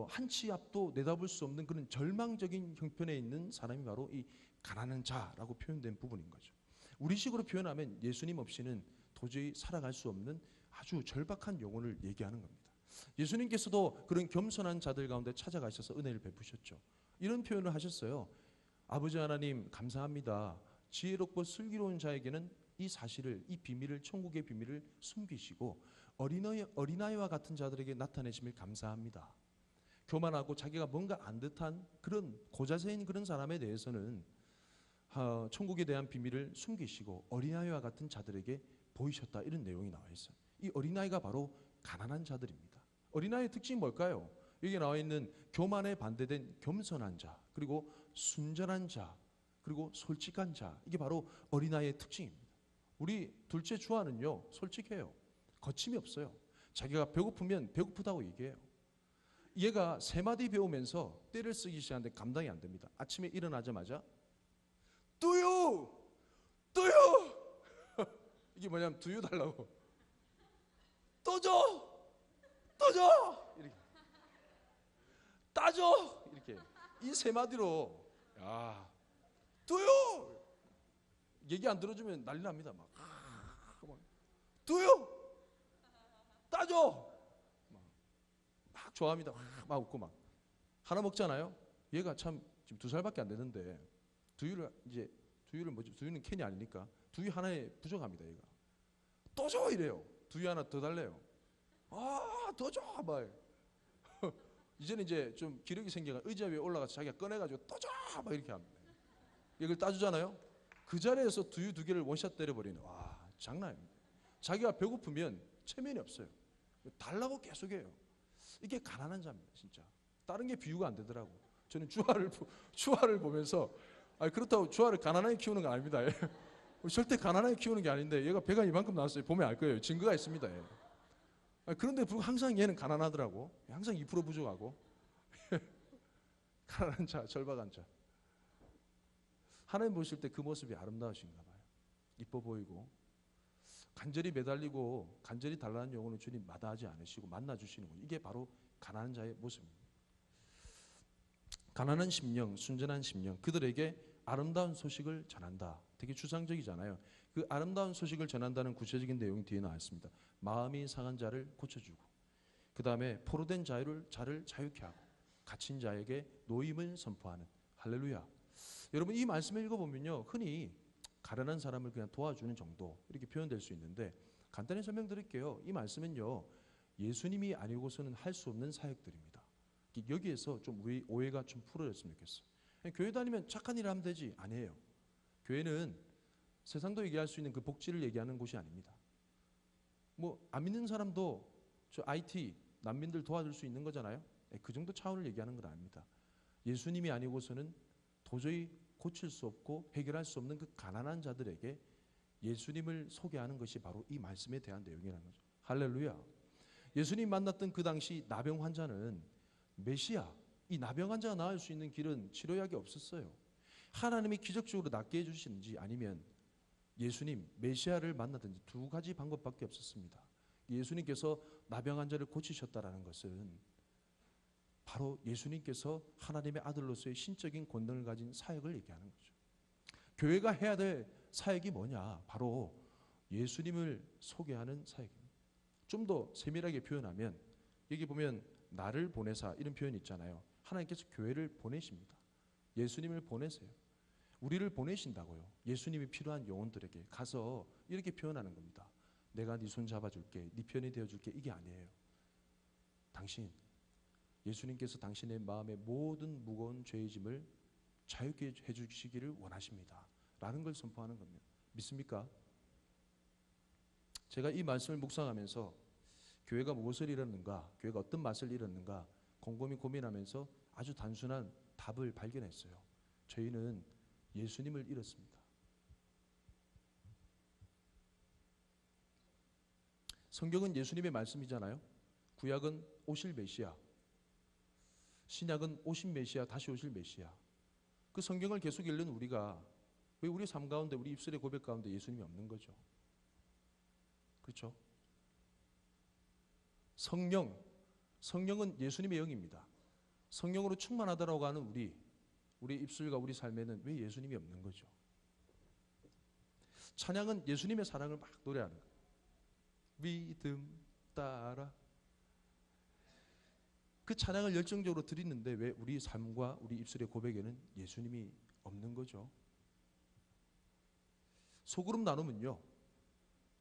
한 치 앞도 내다볼 수 없는 그런 절망적인 형편에 있는 사람이 바로 이 가난한 자라고 표현된 부분인 거죠. 우리식으로 표현하면 예수님 없이는 도저히 살아갈 수 없는 아주 절박한 영혼을 얘기하는 겁니다. 예수님께서도 그런 겸손한 자들 가운데 찾아가셔서 은혜를 베푸셨죠. 이런 표현을 하셨어요. 아버지 하나님 감사합니다. 지혜롭고 슬기로운 자에게는 이 사실을, 이 비밀을, 천국의 비밀을 숨기시고 어린아이와 같은 자들에게 나타내심을 감사합니다. 교만하고 자기가 뭔가 안 듯한 그런 고자세인 그런 사람에 대해서는 천국에 대한 비밀을 숨기시고 어린아이와 같은 자들에게 보이셨다, 이런 내용이 나와 있어요. 이 어린아이가 바로 가난한 자들입니다. 어린아이의 특징이 뭘까요? 여기 나와 있는 교만에 반대된 겸손한 자, 그리고 순전한 자, 그리고 솔직한 자, 이게 바로 어린아이의 특징입니다. 우리 둘째 주아는요 솔직해요. 거침이 없어요. 자기가 배고프면 배고프다고 얘기해요. 얘가 세 마디 배우면서 떼를 쓰기 시작하는데 감당이 안 됩니다. 아침에 일어나자마자 두유! 두유! 이게 뭐냐면 두유 달라고. 또 줘! 또 줘! 이렇게. 따줘! 이렇게. 이 세 마디로 두유! 얘기 안 들어주면 난리 납니다. 막 두유! 따줘! 막 좋아합니다. 막 웃고 막. 하나 먹잖아요. 얘가 참 지금 2살밖에 안 되는데 두유를 뭐죠? 두유는 캔이 아니니까 두유 하나에 부족합니다. 얘가 또 줘! 이래요. 두유 하나 더 달래요. 더 줘! 막. 이제는 이제 좀 기력이 생겨가 의자 위에 올라가서 자기가 꺼내가지고 또 줘! 막 이렇게 합니다. 이걸 따주잖아요. 그 자리에서 두유 2개를 원샷 때려버리는. 와, 장난 아닙니다. 자기가 배고프면 체면이 없어요. 달라고 계속해요. 이게 가난한 자입니다, 진짜. 다른 게 비유가 안 되더라고. 저는 주아를 보면서 그렇다고 주아를 가난하게 키우는 건 아닙니다. 절대 가난하게 키우는 게 아닌데 얘가 배가 이만큼 나왔어요. 보면 알 거예요. 증거가 있습니다. 그런데 항상 얘는 가난하더라고. 항상 2% 부족하고. 가난한 자, 절박한 자. 하나님 보실 때 그 모습이 아름다우신가 봐요. 이뻐 보이고 간절히 매달리고 간절히 달라는 영혼을 주님 마다하지 않으시고 만나주시는 거예요. 이게 바로 가난한 자의 모습입니다. 가난한 심령, 순전한 심령, 그들에게 아름다운 소식을 전한다. 되게 추상적이잖아요. 그 아름다운 소식을 전한다는 구체적인 내용이 뒤에 나와 있습니다. 마음이 상한 자를 고쳐주고, 그 다음에 포로된 자를 자유케 하고, 갇힌 자에게 노임을 선포하는. 할렐루야. 여러분, 이 말씀을 읽어보면요, 흔히 가련한 사람을 그냥 도와주는 정도 이렇게 표현될 수 있는데, 간단히 설명드릴게요. 이 말씀은요, 예수님이 아니고서는 할 수 없는 사역들입니다. 여기에서 좀 오해가 좀 풀어졌으면 좋겠어요. 교회 다니면 착한 일을 하면 되지. 아니에요. 교회는 세상도 얘기할 수 있는 그 복지를 얘기하는 곳이 아닙니다. 뭐 안 믿는 사람도 저 IT 난민들 도와줄 수 있는 거잖아요. 그 정도 차원을 얘기하는 건 아닙니다. 예수님이 아니고서는 도저히 고칠 수 없고 해결할 수 없는 그 가난한 자들에게 예수님을 소개하는 것이 바로 이 말씀에 대한 내용이라는 거죠. 할렐루야. 예수님 만났던 그 당시 나병 환자는 메시아, 이 나병 환자가 나을 수 있는 길은 치료약이 없었어요. 하나님이 기적적으로 낫게 해주시는지 아니면 예수님, 메시아를 만나든지 두 가지 방법밖에 없었습니다. 예수님께서 나병 환자를 고치셨다라는 것은 바로 예수님께서 하나님의 아들로서의 신적인 권능을 가진 사역을 얘기하는 거죠. 교회가 해야 될 사역이 뭐냐? 바로 예수님을 소개하는 사역입니다. 좀 더 세밀하게 표현하면 여기 보면 나를 보내사 이런 표현이 있잖아요. 하나님께서 교회를 보내십니다. 예수님을 보내세요. 우리를 보내신다고요. 예수님이 필요한 영혼들에게 가서 이렇게 표현하는 겁니다. 내가 네 손 잡아줄게, 네 편이 되어줄게. 이게 아니에요. 당신, 예수님께서 당신의 마음의 모든 무거운 죄의 짐을 자유케 해주시기를 원하십니다 라는 걸 선포하는 겁니다. 믿습니까? 제가 이 말씀을 묵상하면서 교회가 무엇을 잃었는가, 교회가 어떤 맛을 잃었는가 곰곰이 고민하면서 아주 단순한 답을 발견했어요. 저희는 예수님을 잃었습니다. 성경은 예수님의 말씀이잖아요. 구약은 오실 메시아, 신약은 오신 메시아, 다시 오실 메시아. 그 성경을 계속 읽는 우리가 왜 우리 삶 가운데, 우리 입술의 고백 가운데 예수님이 없는 거죠? 그렇죠? 성령은 예수님의 영입니다. 성령으로 충만하다라고 하는 우리 입술과 우리 삶에는 왜 예수님이 없는 거죠? 찬양은 예수님의 사랑을 막 노래하는 거예요. 믿음 따라. 그 찬양을 열정적으로 드리는데 왜 우리 삶과 우리 입술의 고백에는 예수님이 없는 거죠? 소그룹 나눔은요,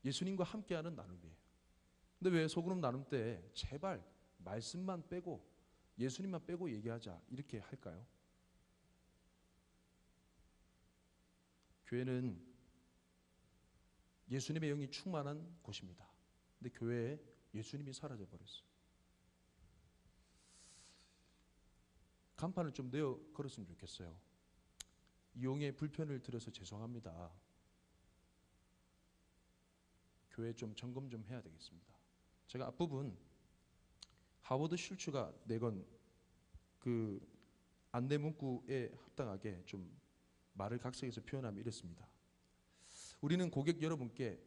예수님과 함께하는 나눔이에요. 근데 왜 소그룹 나눔 때 제발 말씀만 빼고 예수님만 빼고 얘기하자 이렇게 할까요? 교회는 예수님의 영이 충만한 곳입니다. 근데 교회에 예수님이 사라져 버렸어요. 간판을 좀 내어 걸었으면 좋겠어요. 이용의 불편을 드려서 죄송합니다. 교회 좀 점검 좀 해야 되겠습니다. 제가 앞부분 하워드 슐츠가 내건 그 안내 문구에 합당하게 좀 말을 각색해서 표현하면 이렇습니다. 우리는 고객 여러분께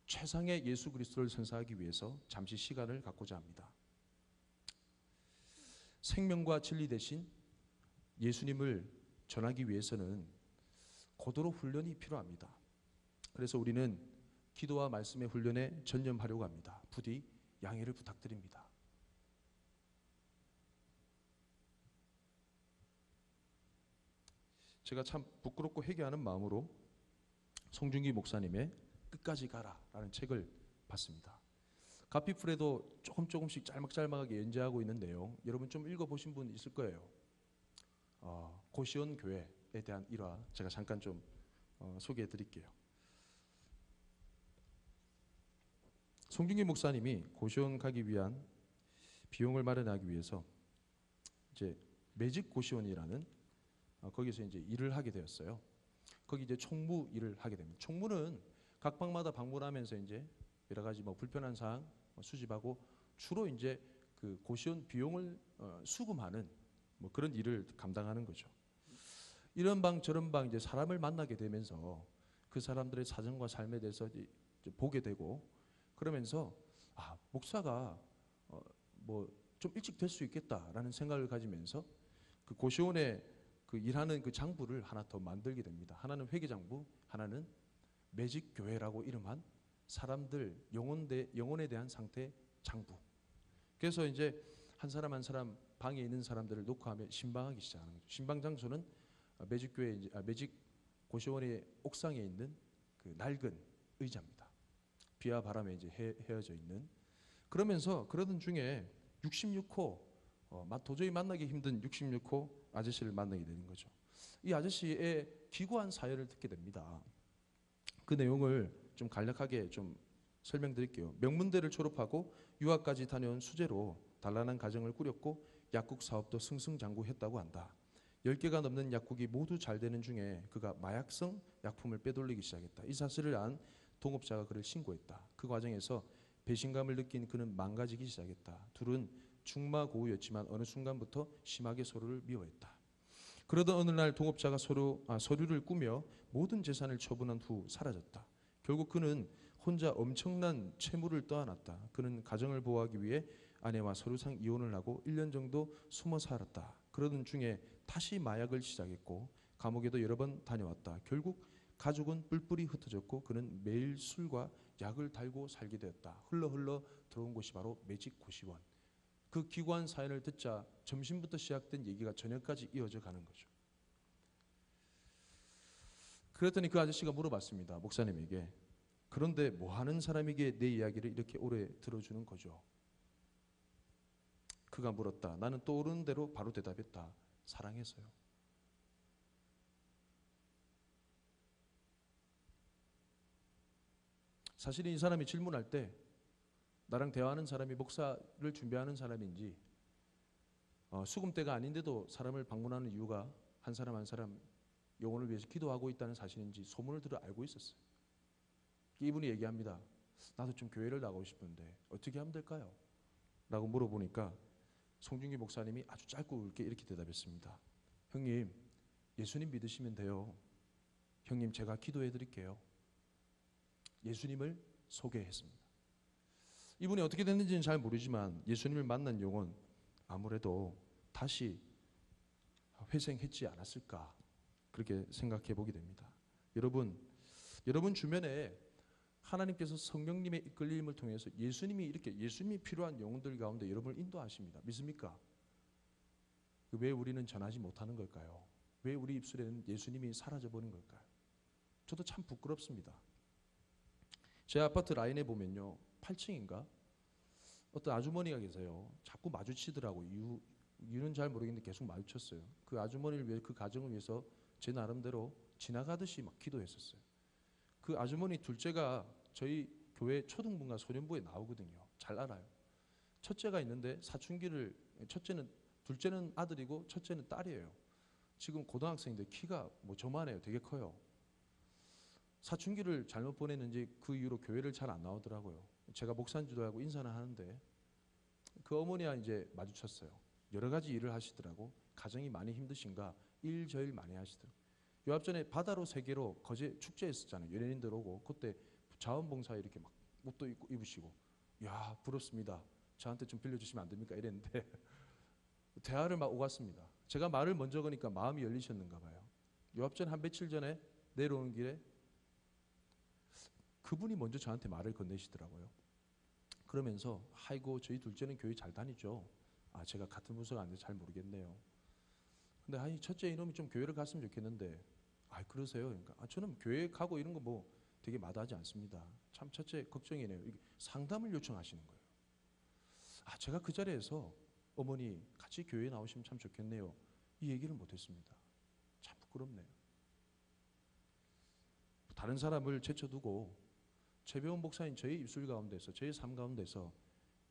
최상의 예수 그리스도를 선사하기 위해서 잠시 시간을 갖고자 합니다. 생명과 진리 대신 예수님을 전하기 위해서는 고도로 훈련이 필요합니다. 그래서 우리는 기도와 말씀의 훈련에 전념하려고 합니다. 부디 양해를 부탁드립니다. 제가 참 부끄럽고 회개하는 마음으로 송중기 목사님의 끝까지 가라라는 책을 봤습니다. 가피풀에도 조금씩 짤막짤막하게 연재하고 있는 내용, 여러분 좀 읽어보신 분 있을 거예요. 고시원 교회에 대한 일화 제가 잠깐 좀 소개해 드릴게요. 송중기 목사님이 고시원 가기 위한 비용을 마련하기 위해서 이제 매직 고시원이라는 거기서 이제 일을 하게 되었어요. 거기 이제 총무 일을 하게 됩니다. 총무는 각 방마다 방문하면서 이제 여러 가지 뭐 불편한 사항 수집하고 주로 이제 그 고시원 비용을 수금하는 뭐 그런 일을 감당하는 거죠. 이런 방 저런 방 이제 사람을 만나게 되면서 그 사람들의 사정과 삶에 대해서 이제 보게 되고 그러면서 목사가 뭐 좀 일찍 될 수 있겠다라는 생각을 가지면서 그 고시원에 그 일하는 그 장부를 하나 더 만들게 됩니다. 하나는 회계장부, 하나는 매직 교회라고 이름한 사람들 영혼에 대한 상태 장부. 그래서 이제 한 사람 한 사람 방에 있는 사람들을 놓고 하면 신방하기 시작하는 거죠. 신방 장소는 매직 교회 매직 고시원의 옥상에 있는 그 낡은 의자입니다. 비와 바람에 이제 헤어져 있는. 그러면서 그러던 중에 66호 도저히 만나기 힘든 66호 아저씨를 만나게 되는 거죠. 이 아저씨의 기구한 사연을 듣게 됩니다. 그 내용을 좀 간략하게 좀 설명드릴게요. 명문대를 졸업하고 유학까지 다녀온 수재로 단란한 가정을 꾸렸고 약국 사업도 승승장구했다고 한다. 10개가 넘는 약국이 모두 잘 되는 중에 그가 마약성 약품을 빼돌리기 시작했다. 이 사실을 안 동업자가 그를 신고했다. 그 과정에서 배신감을 느낀 그는 망가지기 시작했다. 둘은 중마고우였지만 어느 순간부터 심하게 서로를 미워했다. 그러던 어느 날 동업자가 서류를 꾸며 모든 재산을 처분한 후 사라졌다. 결국 그는 혼자 엄청난 채무를 떠안았다. 그는 가정을 보호하기 위해 아내와 서류상 이혼을 하고 1년 정도 숨어 살았다. 그러던 중에 다시 마약을 시작했고 감옥에도 여러 번 다녀왔다. 결국 가족은 뿔뿔이 흩어졌고 그는 매일 술과 약을 달고 살게 되었다. 흘러 들어온 곳이 바로 매직 고시원. 그 기구한 사연을 듣자 점심부터 시작된 얘기가 저녁까지 이어져 가는 거죠. 그랬더니 그 아저씨가 물어봤습니다. 목사님에게. 그런데 뭐 하는 사람에게 내 이야기를 이렇게 오래 들어주는 거죠? 그가 물었다. 나는 떠오르는 대로 바로 대답했다. 사랑해서요. 사실 이 사람이 질문할 때 나랑 대화하는 사람이 목사를 준비하는 사람인지 수금 때가 아닌데도 사람을 방문하는 이유가 한 사람 한 사람 영혼을 위해서 기도하고 있다는 사실인지 소문을 들어 알고 있었어요. 이분이 얘기합니다. 나도 좀 교회를 나가고 싶은데 어떻게 하면 될까요? 라고 물어보니까 송중기 목사님이 아주 짧고 굵게 이렇게 대답했습니다. 형님, 예수님 믿으시면 돼요. 형님, 제가 기도해 드릴게요. 예수님을 소개했습니다. 이분이 어떻게 됐는지는 잘 모르지만 예수님을 만난 영혼 아무래도 다시 회생했지 않았을까 그렇게 생각해 보게 됩니다. 여러분 주변에 하나님께서 성령님의 이끌림을 통해서 예수님이 필요한 영혼들 가운데 여러분을 인도하십니다. 믿습니까? 왜 우리는 전하지 못하는 걸까요? 왜 우리 입술에는 예수님이 사라져버린 걸까요? 저도 참 부끄럽습니다. 제 아파트 라인에 보면요 8층인가 어떤 아주머니가 계세요. 자꾸 마주치더라고요. 이유는 잘 모르겠는데 계속 마주쳤어요. 그 아주머니를 위해 그 가정을 위해서 제 나름대로 지나가듯이 막 기도했었어요. 그 아주머니 둘째가 저희 교회 초등부인가 소년부에 나오거든요. 잘 알아요. 첫째가 있는데 둘째는 아들이고 첫째는 딸이에요. 지금 고등학생인데 키가 뭐 저만해요. 되게 커요. 사춘기를 잘못 보냈는지 그 이후로 교회를 잘 안 나오더라고요. 제가 목사인 줄도 알고 인사는 하는데 그 어머니와 이제 마주쳤어요. 여러 가지 일을 하시더라고. 가정이 많이 힘드신가 일 저일 많이 하시더라고요. 요 앞전에 바다로 세계로 거제 축제 했었잖아요. 연예인들 오고 그때 자원봉사 이렇게 막 옷도 입으시고 야 부럽습니다. 저한테 좀 빌려주시면 안 됩니까? 이랬는데 대화를 막 오갔습니다. 제가 말을 먼저 거니까 마음이 열리셨는가 봐요. 요 앞전 한 며칠 전에 내려오는 길에 그분이 먼저 저한테 말을 건네시더라고요. 그러면서 아이고 저희 둘째는 교회 잘 다니죠. 제가 같은 부서가 아닌데 잘 모르겠네요. 근데 첫째 이놈이 좀 교회를 갔으면 좋겠는데 그러세요? 그러니까 저는 교회 가고 이런 거 뭐 되게 마다하지 않습니다. 참 첫째 걱정이네요. 상담을 요청하시는 거예요. 제가 그 자리에서 어머니 같이 교회에 나오시면 참 좋겠네요. 이 얘기를 못했습니다. 참 부끄럽네요. 다른 사람을 제쳐두고 최배원 목사인 저의 입술 가운데서 저의 삶 가운데서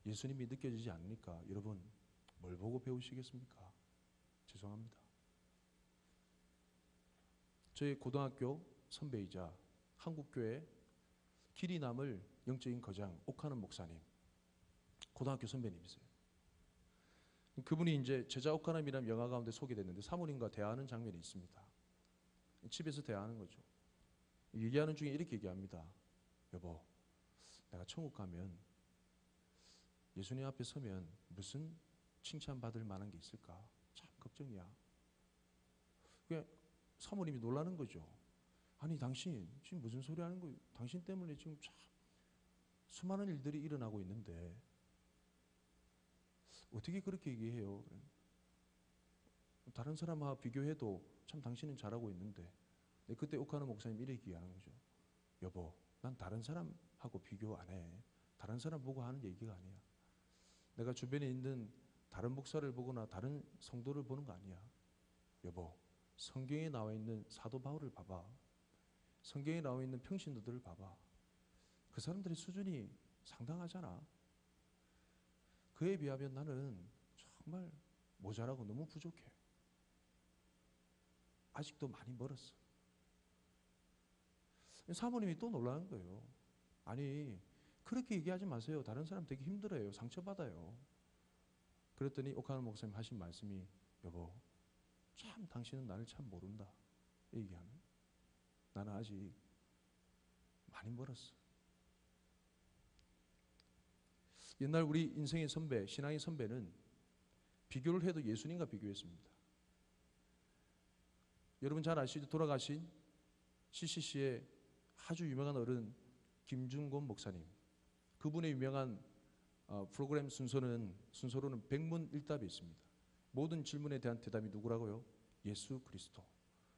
예수님이 느껴지지 않으니까 여러분 뭘 보고 배우시겠습니까? 죄송합니다. 저희 고등학교 선배이자 한국교회 길이 남을 영적인 거장 옥하는 목사님 고등학교 선배님이세요. 그분이 이제 제자 옥하남이라는 영화 가운데 소개됐는데 사모님과 대화하는 장면이 있습니다. 집에서 대화하는 거죠. 얘기하는 중에 이렇게 얘기합니다. 여보, 내가 천국 가면 예수님 앞에 서면 무슨 칭찬받을 만한 게 있을까? 참 걱정이야. 그게 사모님이 놀라는 거죠. 아니 당신 지금 무슨 소리 하는 거예요? 당신 때문에 지금 참 수많은 일들이 일어나고 있는데 어떻게 그렇게 얘기해요? 다른 사람하고 비교해도 참 당신은 잘하고 있는데. 그때 오카노 목사님 이렇게 얘기하는 거죠. 여보, 난 다른 사람하고 비교 안 해. 다른 사람 보고 하는 얘기가 아니야. 내가 주변에 있는 다른 목사를 보거나 다른 성도를 보는 거 아니야. 여보, 성경에 나와 있는 사도 바울을 봐봐. 성경에 나와 있는 평신도들을 봐봐. 그 사람들의 수준이 상당하잖아. 그에 비하면 나는 정말 모자라고 너무 부족해. 아직도 많이 멀었어. 사모님이 또 놀라는 거예요. 아니 그렇게 얘기하지 마세요. 다른 사람 되게 힘들어요. 상처받아요. 그랬더니 오카노 목사님 하신 말씀이 여보, 참 당신은 나를 참 모른다. 얘기하는. 나는 아직 많이 멀었어. 옛날 우리 인생의 선배, 신앙의 선배는 비교를 해도 예수님과 비교했습니다. 여러분 잘 아시죠? 돌아가신 CCC의 아주 유명한 어른 김중곤 목사님. 그분의 유명한 프로그램 순서로는 백문일답이 있습니다. 모든 질문에 대한 대답이 누구라고요? 예수 그리스도.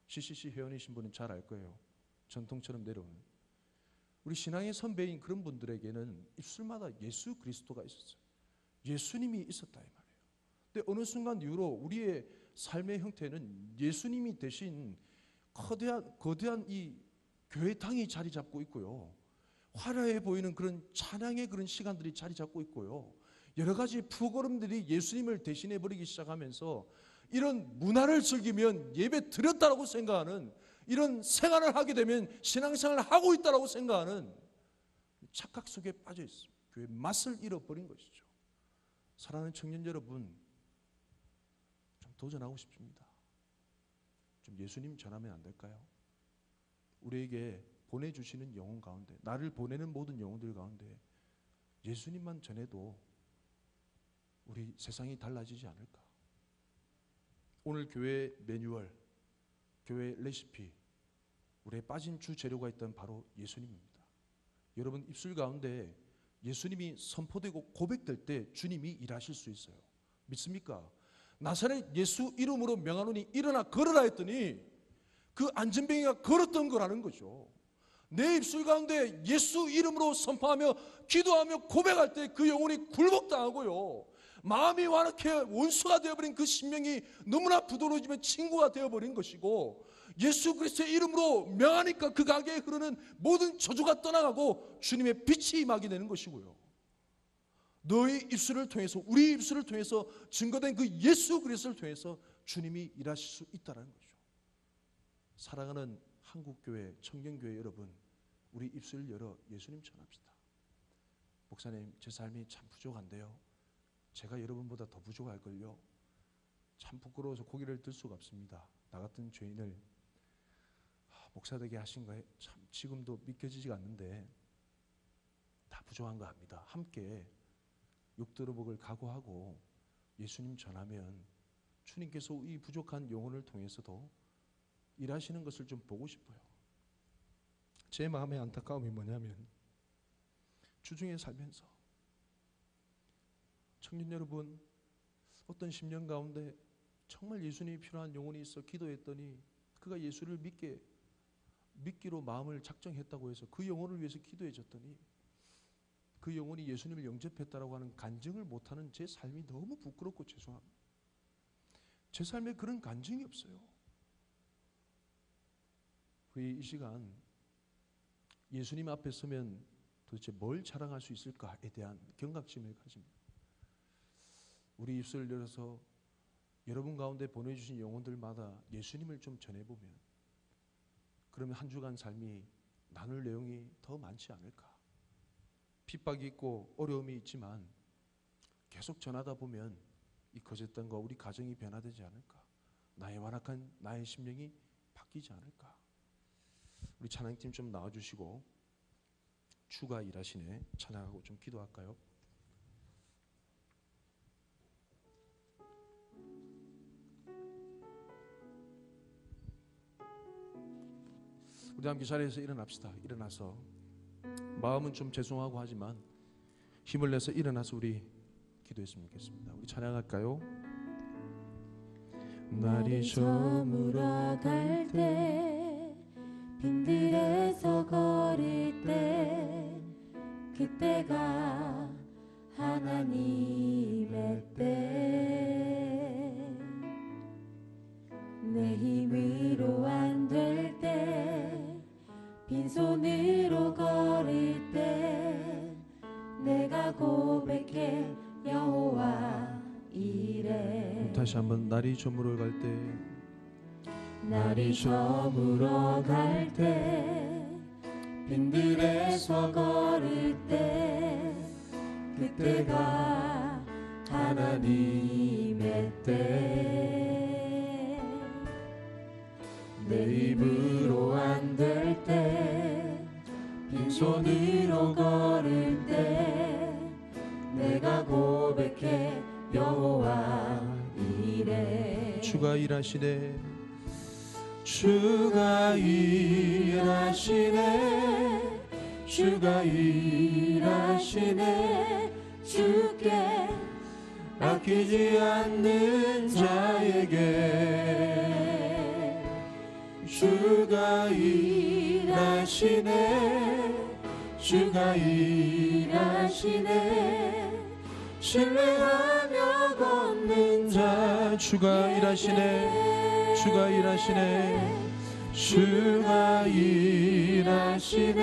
CCC 회원이신 분은 잘 알 거예요. 전통처럼 내려오는. 우리 신앙의 선배인 그런 분들에게는 입술마다 예수 그리스도가 있었어요. 예수님이 있었다 이 말이에요. 근데 어느 순간 이후로 우리의 삶의 형태는 예수님이 대신 거대한 이 교회당이 자리 잡고 있고요. 화려해 보이는 그런 찬양의 그런 시간들이 자리 잡고 있고요. 여러 가지 프로그램들이 예수님을 대신해 버리기 시작하면서 이런 문화를 즐기면 예배 드렸다라고 생각하는, 이런 생활을 하게 되면 신앙생활을 하고 있다라고 생각하는 착각 속에 빠져 있습니다. 교회의 맛을 잃어버린 것이죠. 사랑하는 청년 여러분, 좀 도전하고 싶습니다. 좀 예수님 전하면 안 될까요? 우리에게 보내주시는 영혼 가운데, 나를 보내는 모든 영혼들 가운데 예수님만 전해도 우리 세상이 달라지지 않을까? 오늘 교회 매뉴얼, 교회 레시피, 우리의 빠진 주 재료가 있던 바로 예수님입니다. 여러분 입술 가운데 예수님이 선포되고 고백될 때 주님이 일하실 수 있어요. 믿습니까? 나사렛 예수 이름으로 명하노니 일어나 걸으라 했더니 그 안진뱅이가 걸었던 거라는 거죠. 내 입술 가운데 예수 이름으로 선포하며 기도하며 고백할 때 그 영혼이 굴복당하고요, 마음이 완악해 원수가 되어버린 그 심령이 너무나 부드러워지면 친구가 되어버린 것이고, 예수 그리스도의 이름으로 명하니까 그 가게에 흐르는 모든 저주가 떠나가고 주님의 빛이 임하게 되는 것이고요, 너희 입술을 통해서, 우리 입술을 통해서 증거된 그 예수 그리스도를 통해서 주님이 일하실 수 있다는 거죠. 사랑하는 한국교회, 청년교회 여러분, 우리 입술을 열어 예수님 전합시다. 목사님, 제 삶이 참 부족한데요. 제가 여러분보다 더 부족할걸요. 참 부끄러워서 고개를 들 수가 없습니다. 나 같은 죄인을 목사 되게 하신 거에 참 지금도 믿겨지지가 않는데 다 부족한 거 압니다. 함께 욕들어먹을 각오하고 예수님 전하면 주님께서 이 부족한 영혼을 통해서도 일하시는 것을 좀 보고 싶어요. 제 마음의 안타까움이 뭐냐면 주중에 살면서 청년 여러분, 어떤 10년 가운데 정말 예수님이 필요한 영혼이 있어 기도했더니 그가 예수를 믿기로 마음을 작정했다고 해서 그 영혼을 위해서 기도해줬더니 그 영혼이 예수님을 영접했다라고 하는 간증을 못하는 제 삶이 너무 부끄럽고 죄송합니다. 제 삶에 그런 간증이 없어요. 우리 이 시간 예수님 앞에 서면 도대체 뭘 자랑할 수 있을까에 대한 경각심을 가집니다. 우리 입술을 열어서 여러분 가운데 보내주신 영혼들마다 예수님을 좀 전해보면, 그러면 한 주간 삶이 나눌 내용이 더 많지 않을까. 핍박이 있고 어려움이 있지만 계속 전하다 보면 이 거짓된 거 우리 가정이 변화되지 않을까. 나의 완악한 나의 심령이 바뀌지 않을까. 우리 찬양팀 좀 나와주시고 주가 일하시네 찬양하고 좀 기도할까요? 우리 함께 자리에서 일어납시다. 일어나서 마음은 좀 죄송하고 하지만 힘을 내서 일어나서 우리 기도했으면 좋겠습니다. 우리 찬양할까요? 날이 저물어 갈 때 빈들에서 걸을 때 그때가 하나님의 때 내 힘으로 안 될 때 빈손으로 걸을 때 내가 고백해 여호와 이래 다시 한번 날이 저물어 갈 때 날이 저물어 갈 때 빈들에서 걸을 때 그때가 하나님의 때 내 입으로 안 될 때 빈손으로 걸을 때 내가 고백해 여호와 이래 주가 일하시네 주가 일하시네 주가 일하시네 주께 아끼지 않는 자에게 주가 일하시네 주가 일하시네 신뢰하며 걷는 자 주가 일하시네 주가 일하시네 주가 일하시네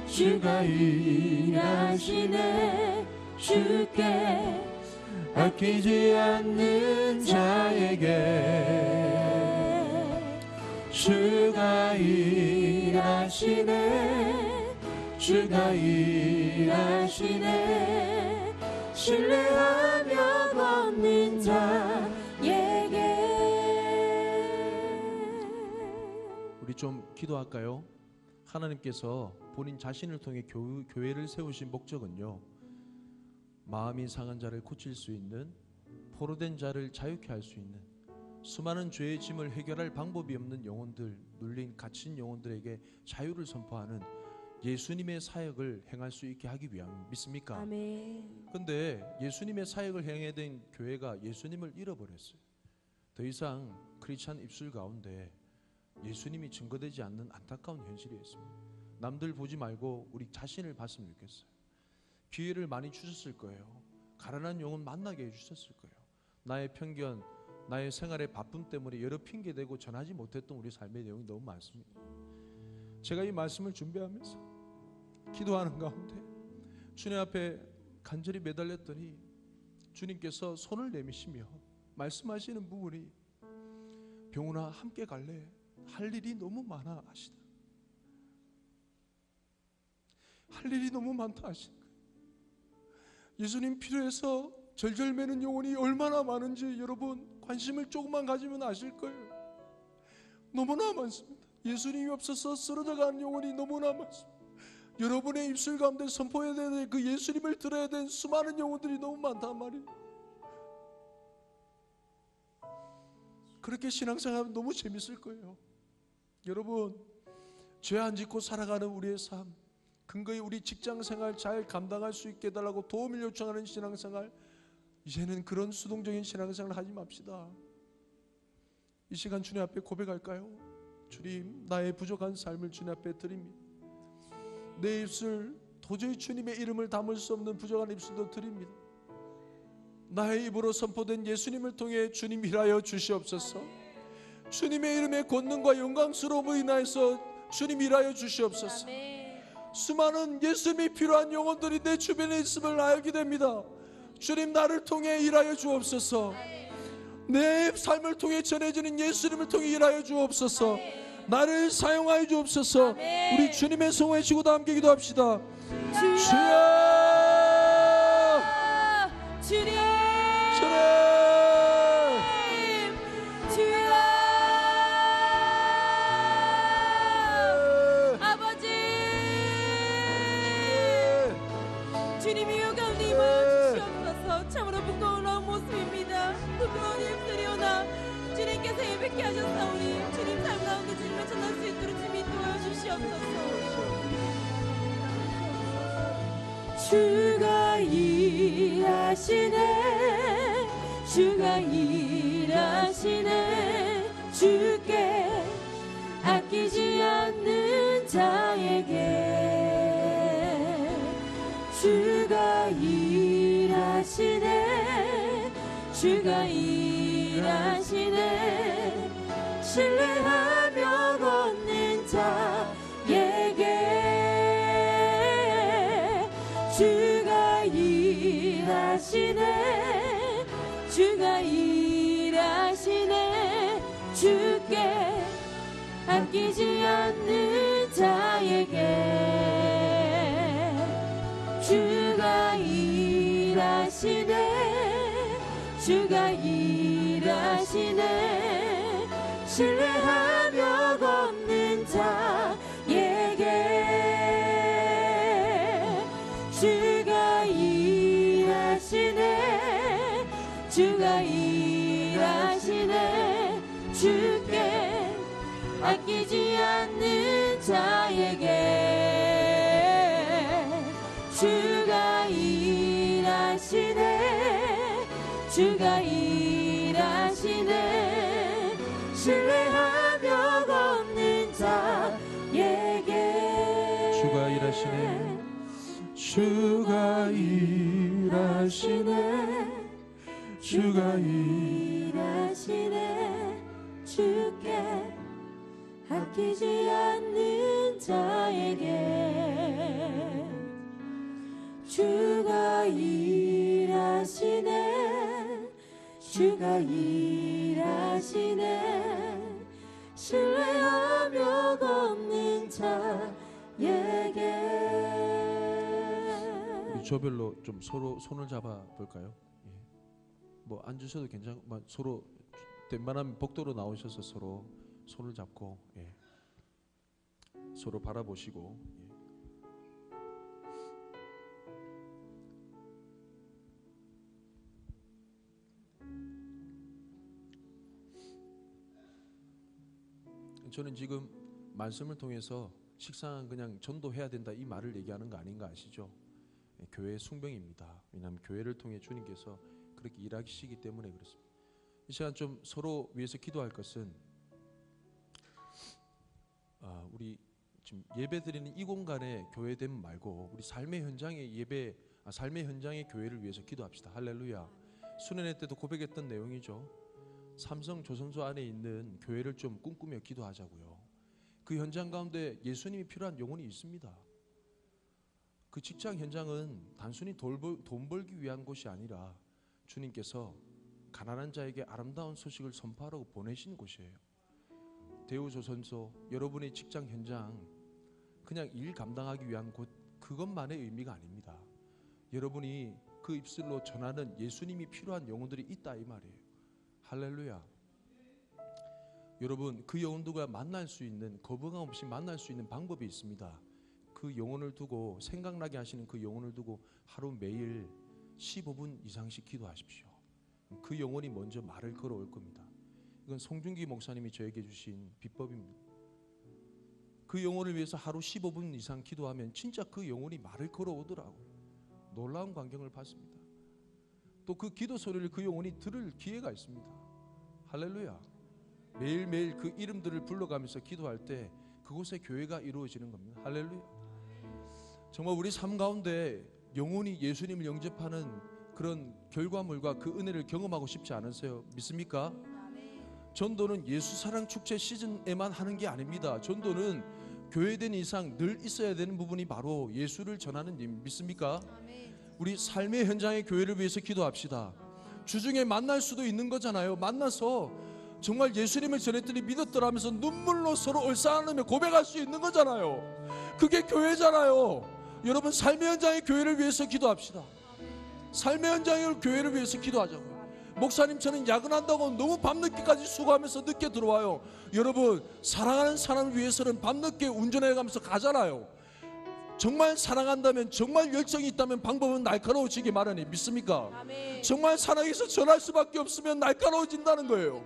주가 일하시네 주께 아끼지 않는 자에게 주가 일하시네 주가 일하시네 신뢰하며 걷는 자에게 우리 좀 기도할까요? 하나님께서 본인 자신을 통해 교회를 세우신 목적은요 마음이 상한 자를 고칠 수 있는 포로된 자를 자유케 할 수 있는 수많은 죄의 짐을 해결할 방법이 없는 영혼들 눌린 갇힌 영혼들에게 자유를 선포하는 예수님의 사역을 행할 수 있게 하기 위함 믿습니까? 아멘. 근데 예수님의 사역을 행해야 된 교회가 예수님을 잃어버렸어요. 더 이상 크리스찬 입술 가운데 예수님이 증거되지 않는 안타까운 현실이 있습니다. 남들 보지 말고 우리 자신을 봤으면 좋겠어요. 기회를 많이 주셨을 거예요. 가난한 영혼 만나게 해주셨을 거예요. 나의 편견, 나의 생활의 바쁨 때문에 여러 핑계대고 전하지 못했던 우리 삶의 내용이 너무 많습니다. 제가 이 말씀을 준비하면서 기도하는 가운데 주님 앞에 간절히 매달렸더니 주님께서 손을 내미시며 말씀하시는 부분이 병훈아 함께 갈래? 할 일이 너무 많아 하시다. 할 일이 너무 많다 하시는 거예요. 예수님 필요해서 절절매는 영혼이 얼마나 많은지 여러분 관심을 조금만 가지면 아실 거예요. 너무나 많습니다. 예수님이 없어서 쓰러져가는 영혼이 너무나 많습니다. 여러분의 입술 가운데 선포해야 되는 그 예수님을 들어야 되는 수많은 영혼들이 너무 많단 말이에요. 그렇게 신앙생활하면 너무 재밌을 거예요. 여러분 죄 안 짓고 살아가는 우리의 삶 근거히 우리 직장생활 잘 감당할 수 있게 해달라고 도움을 요청하는 신앙생활 이제는 그런 수동적인 신앙생활을 하지 맙시다. 이 시간 주님 앞에 고백할까요? 주님 나의 부족한 삶을 주님 앞에 드립니다. 내 입술 도저히 주님의 이름을 담을 수 없는 부족한 입술도 드립니다. 나의 입으로 선포된 예수님을 통해 주님 일하여 주시옵소서. 주님의 이름의 권능과 영광스러움을 인하여서 주님 일하여 주시옵소서. 수많은 예수님이 필요한 영혼들이 내 주변에 있음을 알게 됩니다. 주님 나를 통해 일하여 주옵소서. 내 삶을 통해 전해지는 예수님을 통해 일하여 주옵소서. 나를 사용하여 주옵소서. 우리 주님의 성호 외치고 다 함께 기도합시다. 주여 주님 주님 주여 아버지 주님이 요가운데 임하여 주시옵소서. 참으로 부끄러운 모습입니다. 부끄러운 입술이오나 주님께서 예배케 하셨사오니 주님 삶 가운데 주님을 전할 수 있도록 주님 주가 일하시네 주가 일하시네 주께 아끼지 않는 자에게 주가 일하시네 주가 일하시네 신뢰하며 걷는 자에게 주가 일하시네 주가 일하시네 주께 아끼지 않는 자에게 주가 일하시네 주가 일하시네 신뢰하며 걷는 자에게 주가 일하시네 주가 일하시네 주께 아끼지 않는 자에게 주가 일하시네 주가 일하시네 신뢰하며 걷는 자에게 주가 일하시네 주가 일하시네 주가 일하시네 주께 아끼지 않는 자에게 주가 일하시네 주가 일하시네 신뢰하며 걷는 자에게 우리 조별로 좀 서로 손을 잡아 볼까요? 예. 뭐 앉으셔도 괜찮고 뭐 서로 웬만하면 복도로 나오셔서 서로 손을 잡고 예. 서로 바라보시고 예. 저는 지금 말씀을 통해서 식상은 그냥 전도해야 된다 이 말을 얘기하는 거 아닌가 아시죠? 예, 교회의 숭배입니다. 왜냐하면 교회를 통해 주님께서 그렇게 일하시기 때문에 그렇습니다. 이 시간 좀 서로 위해서 기도할 것은 우리 지금 예배드리는 이 공간에 교회됨 말고 우리 삶의 현장의 삶의 현장의 교회를 위해서 기도합시다. 할렐루야. 수련회 때도 고백했던 내용이죠. 삼성 조선소 안에 있는 교회를 좀 꿈꾸며 기도하자고요. 그 현장 가운데 예수님이 필요한 영혼이 있습니다. 그 직장 현장은 단순히 돈 벌기 위한 곳이 아니라 주님께서 가난한 자에게 아름다운 소식을 선포하라고 보내신 곳이에요. 대우조선소, 여러분의 직장 현장 그냥 일 감당하기 위한 곳 그것만의 의미가 아닙니다. 여러분이 그 입술로 전하는 예수님이 필요한 영혼들이 있다 이 말이에요. 할렐루야. 여러분 그 영혼들과 만날 수 있는 거부감 없이 만날 수 있는 방법이 있습니다. 그 영혼을 두고 생각나게 하시는 그 영혼을 두고 하루 매일 15분 이상씩 기도하십시오. 그 영혼이 먼저 말을 걸어올 겁니다. 이건 송중기 목사님이 저에게 주신 비법입니다. 그 영혼을 위해서 하루 15분 이상 기도하면 진짜 그 영혼이 말을 걸어오더라고요. 놀라운 광경을 봤습니다. 또 그 기도 소리를 그 영혼이 들을 기회가 있습니다. 할렐루야. 매일매일 그 이름들을 불러가면서 기도할 때 그곳에 교회가 이루어지는 겁니다. 할렐루야. 정말 우리 삶 가운데 영혼이 예수님을 영접하는 그런 결과물과 그 은혜를 경험하고 싶지 않으세요? 믿습니까? 전도는 예수 사랑 축제 시즌에만 하는 게 아닙니다. 전도는 교회된 이상 늘 있어야 되는 부분이 바로 예수를 전하는 일. 믿습니까? 우리 삶의 현장의 교회를 위해서 기도합시다. 주중에 만날 수도 있는 거잖아요. 만나서 정말 예수님을 전했더니 믿었더라면서 눈물로 서로 얼싸안으며 고백할 수 있는 거잖아요. 그게 교회잖아요. 여러분 삶의 현장의 교회를 위해서 기도합시다. 삶의 현장의 교회를 위해서 기도하자고요. 목사님 저는 야근한다고 너무 밤늦게까지 수고하면서 늦게 들어와요. 여러분 사랑하는 사람을 위해서는 밤늦게 운전해가면서 가잖아요. 정말 사랑한다면 정말 열정이 있다면 방법은 날카로워지기 마련이 믿습니까? 아멘. 정말 사랑해서 전할 수밖에 없으면 날카로워진다는 거예요.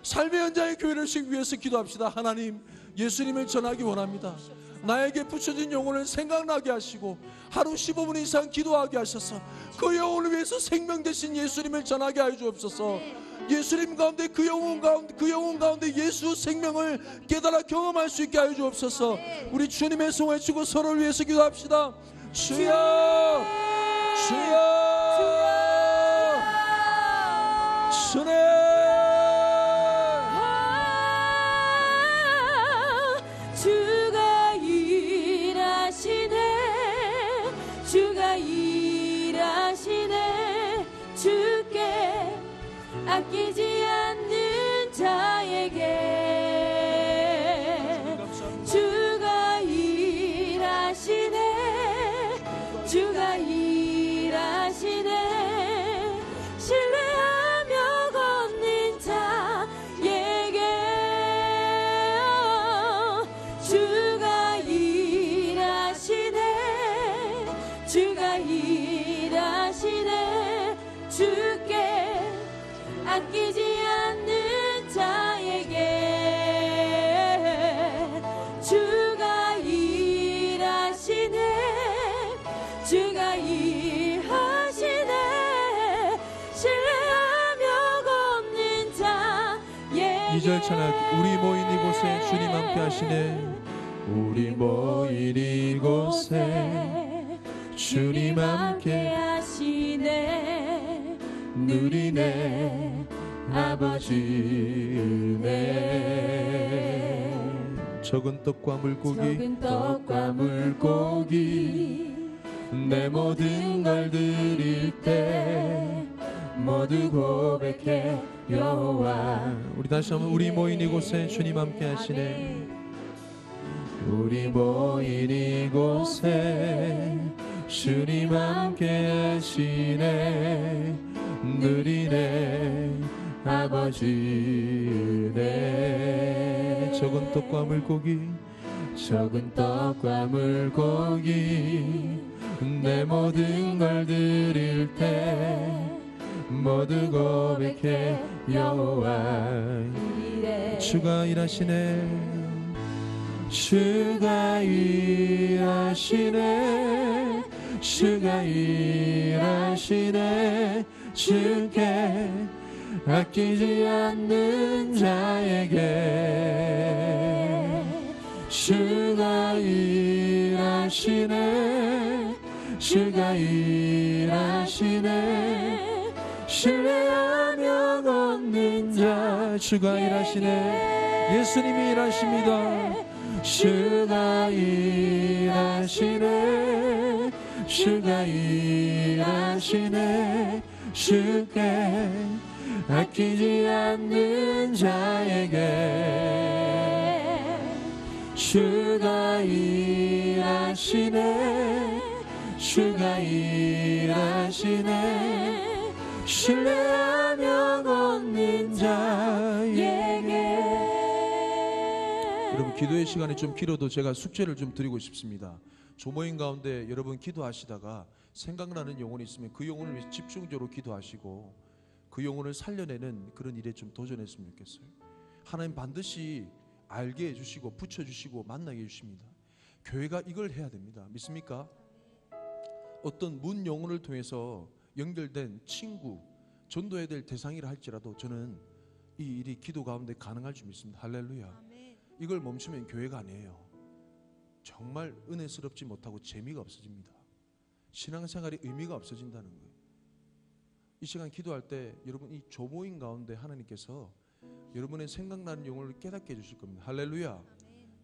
삶의 현장의 교회를 위해서 기도합시다. 하나님 예수님을 전하기 원합니다. 나에게 붙여진 영혼을 생각나게 하시고 하루 15분 이상 기도하게 하셔서 그 영혼을 위해서 생명 되신 예수님을 전하게 하여 주옵소서. 예수님 가운데 그 영혼 가운데 예수 생명을 깨달아 경험할 수 있게 하여 주옵소서. 우리 주님의 성을 외치고 서로를 위해서 기도합시다. 주여, 주여, 주님. 주가 일하시네, 주가 일하시네. 주께 아끼지 않는 자에게 주가 일하시네, 주가 일하시네. 신뢰하며 걷는 자에게 주가 일하시네, 주가 일하시네. 주께 아끼지 않는 자에게 주가 일하시네, 주가 일하시네. 신뢰하며 걷는 자에게 2절 찬양. 우리 모인 이곳에 주님 함께 하시네. 우리 모인 이곳에 주님 함께 하시네. 누리네 아버지 은혜. 적은 떡과 물고기, 적은 떡과 물고기 내 모든 걸 드릴 때 모두 고백해 여호와. 우리 다시 한번. 우리 모인 이곳에 주님 함께 하시네. 우리 모인 이곳에 주님 함께 하시네. 누리네 아버지 은혜. 적은 떡과 물고기, 적은 떡과 물고기 내 모든 걸 드릴 때 모두 고백해 여호와. 주가 일하시네, 주가 일하시네, 주가 일하시네. 주께 아끼지 않는 자에게 주가 일하시네, 주가 일하시네. 신뢰하며 걷는 자. 주가 일하시네. 예수님이 일하십니다. 주가 일하시네, 주가 일하시네. 주께 아끼지 않는 자에게 주가 일하시네, 주가 일하시네. 신뢰하며 걷는 자에게. 여러분, 기도의 시간이 좀 길어도 제가 숙제를 좀 드리고 싶습니다. 조모임 가운데 여러분 기도하시다가 생각나는 영혼이 있으면 그 영혼을 위해 집중적으로 기도하시고 그 영혼을 살려내는 그런 일에 좀 도전했으면 좋겠어요. 하나님 반드시 알게 해주시고 붙여주시고 만나게 해주십니다. 교회가 이걸 해야 됩니다. 믿습니까? 어떤 문 영혼을 통해서 연결된 친구, 전도해야 될 대상이라 할지라도 저는 이 일이 기도 가운데 가능할 줄 믿습니다. 할렐루야. 이걸 멈추면 교회가 아니에요. 정말 은혜스럽지 못하고 재미가 없어집니다. 신앙생활의 의미가 없어진다는 거예요. 이 시간 기도할 때 여러분 이 조모임 가운데 하나님께서 여러분의 생각나는 영혼을 깨닫게 해주실 겁니다. 할렐루야.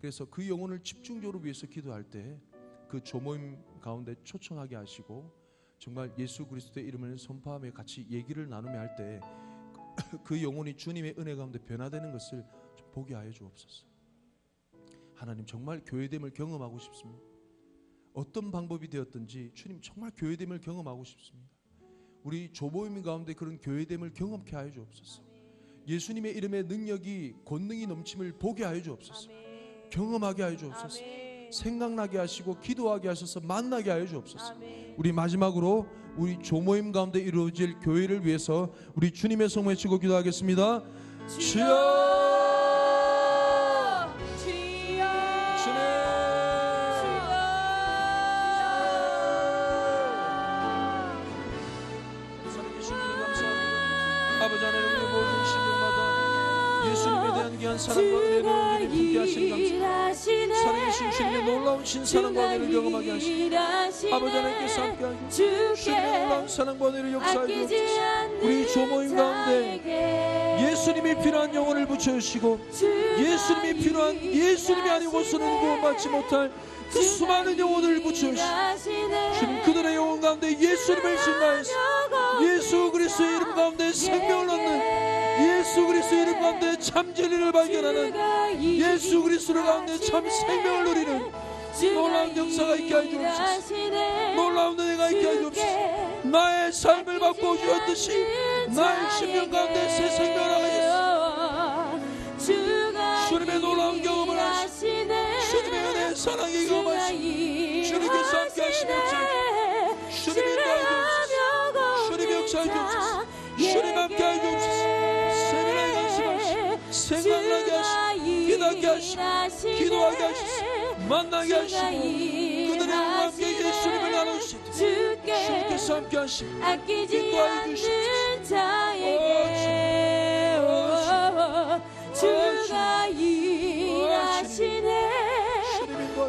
그래서 그 영혼을 집중적으로 위해서 기도할 때 그 조모임 가운데 초청하게 하시고 정말 예수 그리스도의 이름을 선포하며 같이 얘기를 나누며 할 때 그 영혼이 주님의 은혜 가운데 변화되는 것을 좀 보게 하여 주옵소서. 하나님 정말 교회됨을 경험하고 싶습니다. 어떤 방법이 되었든지 주님 정말 교회됨을 경험하고 싶습니다. 우리 조모임 가운데 그런 교회됨을 경험케 하여 주옵소서. 예수님의 이름의 능력이 권능이 넘침을 보게 하여 주옵소서. 경험하게 하여 주옵소서. 생각나게 하시고 기도하게 하셔서 만나게 하여 주옵소서. 우리 마지막으로 우리 조모임 가운데 이루어질 교회를 위해서 우리 주님의 성을 외치고 기도하겠습니다. 주여, 주여, 주님. 주님의 모든 심령마다 예수님에 대한 귀한 사랑과 은혜를 온전히 품게 하시니 감사합니다. 살아계신 주님의 놀라운 신사랑과 은혜를 경험하게 하시고 아버지 하나님께서 함께하여 주님의 놀라운 사랑과 은혜를 역사하여 주옵소서. 우리 조모임 가운데 예수님이 필요한 영혼을 붙여주시고 예수님이 필요한 예수님이 아니고서는 구원받지 못할 그 수많은 영혼을 붙여주시고 주님 그들의 영혼 가운데 예수님을 증거해서 예수 그리스도의 이름 가운데 생명을 얻는 예수 그리스도의 이름 가운데 참 진리를 발견하는 예수 그리스도 가운데 참 생명을 누리는 놀라운 역사가 있게 하여 주옵소서. 놀라운 은혜가 있게 하여 주옵소서. 나의 삶을 바꿔 주었듯이 나의 심령 가운데 새 생명을 하겠습니다. 주님의 놀라운 경험을 하시고 주님의 은혜의 사랑이 경험하시고 주님께서 함께 하시면서 주님의 인도하여 주옵소서. 주님의 역사하여 주옵소서. 주님 함께 하여 주옵소서. 세밀하게 간섭하시고 생각나게 하시고 깨닫게 하시고 기도하게 하시고 만나게 하시고 그들의 영과 함께 예수님을 나누시고 주님께서 함께 하시고 인도하여 주시옵소서. 주가 일하시네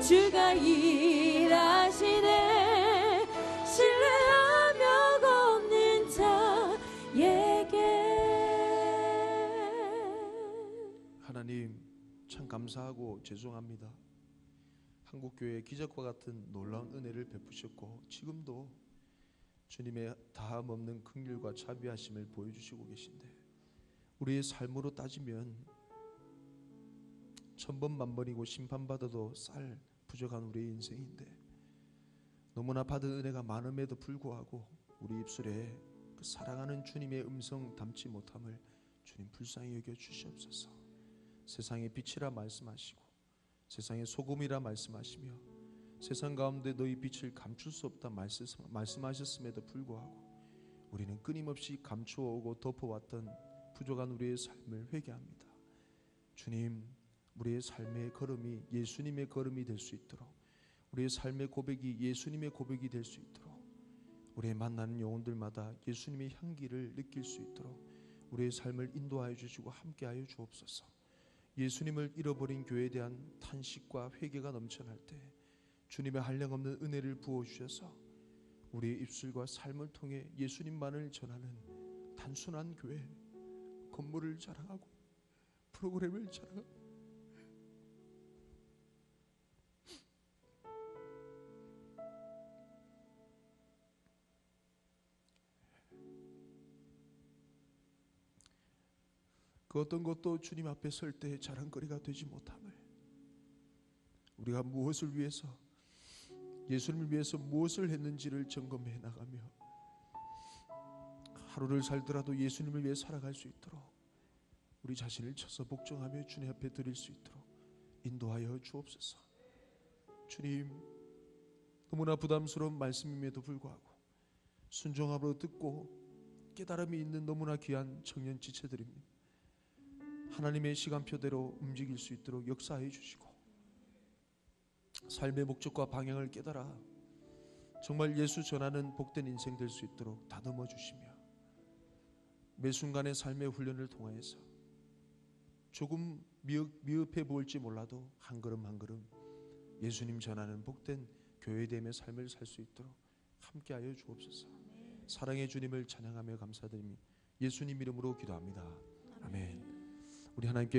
주가 일하시네 신뢰하며 걷는 자에게. 하나님 참 감사하고 죄송합니다. 한국교회에 기적과 같은 놀라운 은혜를 베푸셨고 지금도 주님의 다함 없는 긍휼과 자비하심을 보여주시고 계신데 우리의 삶으로 따지면 천번 만번이고 심판받아도 쌀 부족한 우리의 인생인데 너무나 받은 은혜가 많음에도 불구하고 우리 입술에 그 사랑하는 주님의 음성 담지 못함을 주님 불쌍히 여겨 주시옵소서. 세상의 빛이라 말씀하시고 세상의 소금이라 말씀하시며 세상 가운데 너희 빛을 감출 수 없다 말씀하셨음에도 불구하고 우리는 끊임없이 감추어오고 덮어왔던 부족한 우리의 삶을 회개합니다. 주님, 우리의 삶의 걸음이 예수님의 걸음이 될 수 있도록 우리의 삶의 고백이 예수님의 고백이 될 수 있도록 우리의 만나는 영혼들마다 예수님의 향기를 느낄 수 있도록 우리의 삶을 인도하여 주시고 함께하여 주옵소서. 예수님을 잃어버린 교회에 대한 탄식과 회개가 넘쳐날 때 주님의 한량없는 은혜를 부어주셔서 우리의 입술과 삶을 통해 예수님만을 전하는 단순한 교회, 건물을 자랑하고 프로그램을 자랑하고 그 어떤 것도 주님 앞에 설 때 자랑거리가 되지 못함을 우리가 무엇을 위해서 예수님을 위해서 무엇을 했는지를 점검해 나가며 하루를 살더라도 예수님을 위해 살아갈 수 있도록 우리 자신을 쳐서 복종하며 주님 앞에 드릴 수 있도록 인도하여 주옵소서. 주님, 너무나 부담스러운 말씀임에도 불구하고 순종함으로 듣고 깨달음이 있는 너무나 귀한 청년 지체들입니다. 하나님의 시간표대로 움직일 수 있도록 역사해 주시고 삶의 목적과 방향을 깨달아 정말 예수 전하는 복된 인생 될 수 있도록 다듬어 주시며 매 순간의 삶의 훈련을 통하여서 조금 미흡해 보일지 몰라도 한 걸음 한 걸음 예수님 전하는 복된 교회됨의 삶을 살 수 있도록 함께하여 주옵소서. 사랑의 주님을 찬양하며 감사드리며 예수님 이름으로 기도합니다. 아멘. 우리 하나님께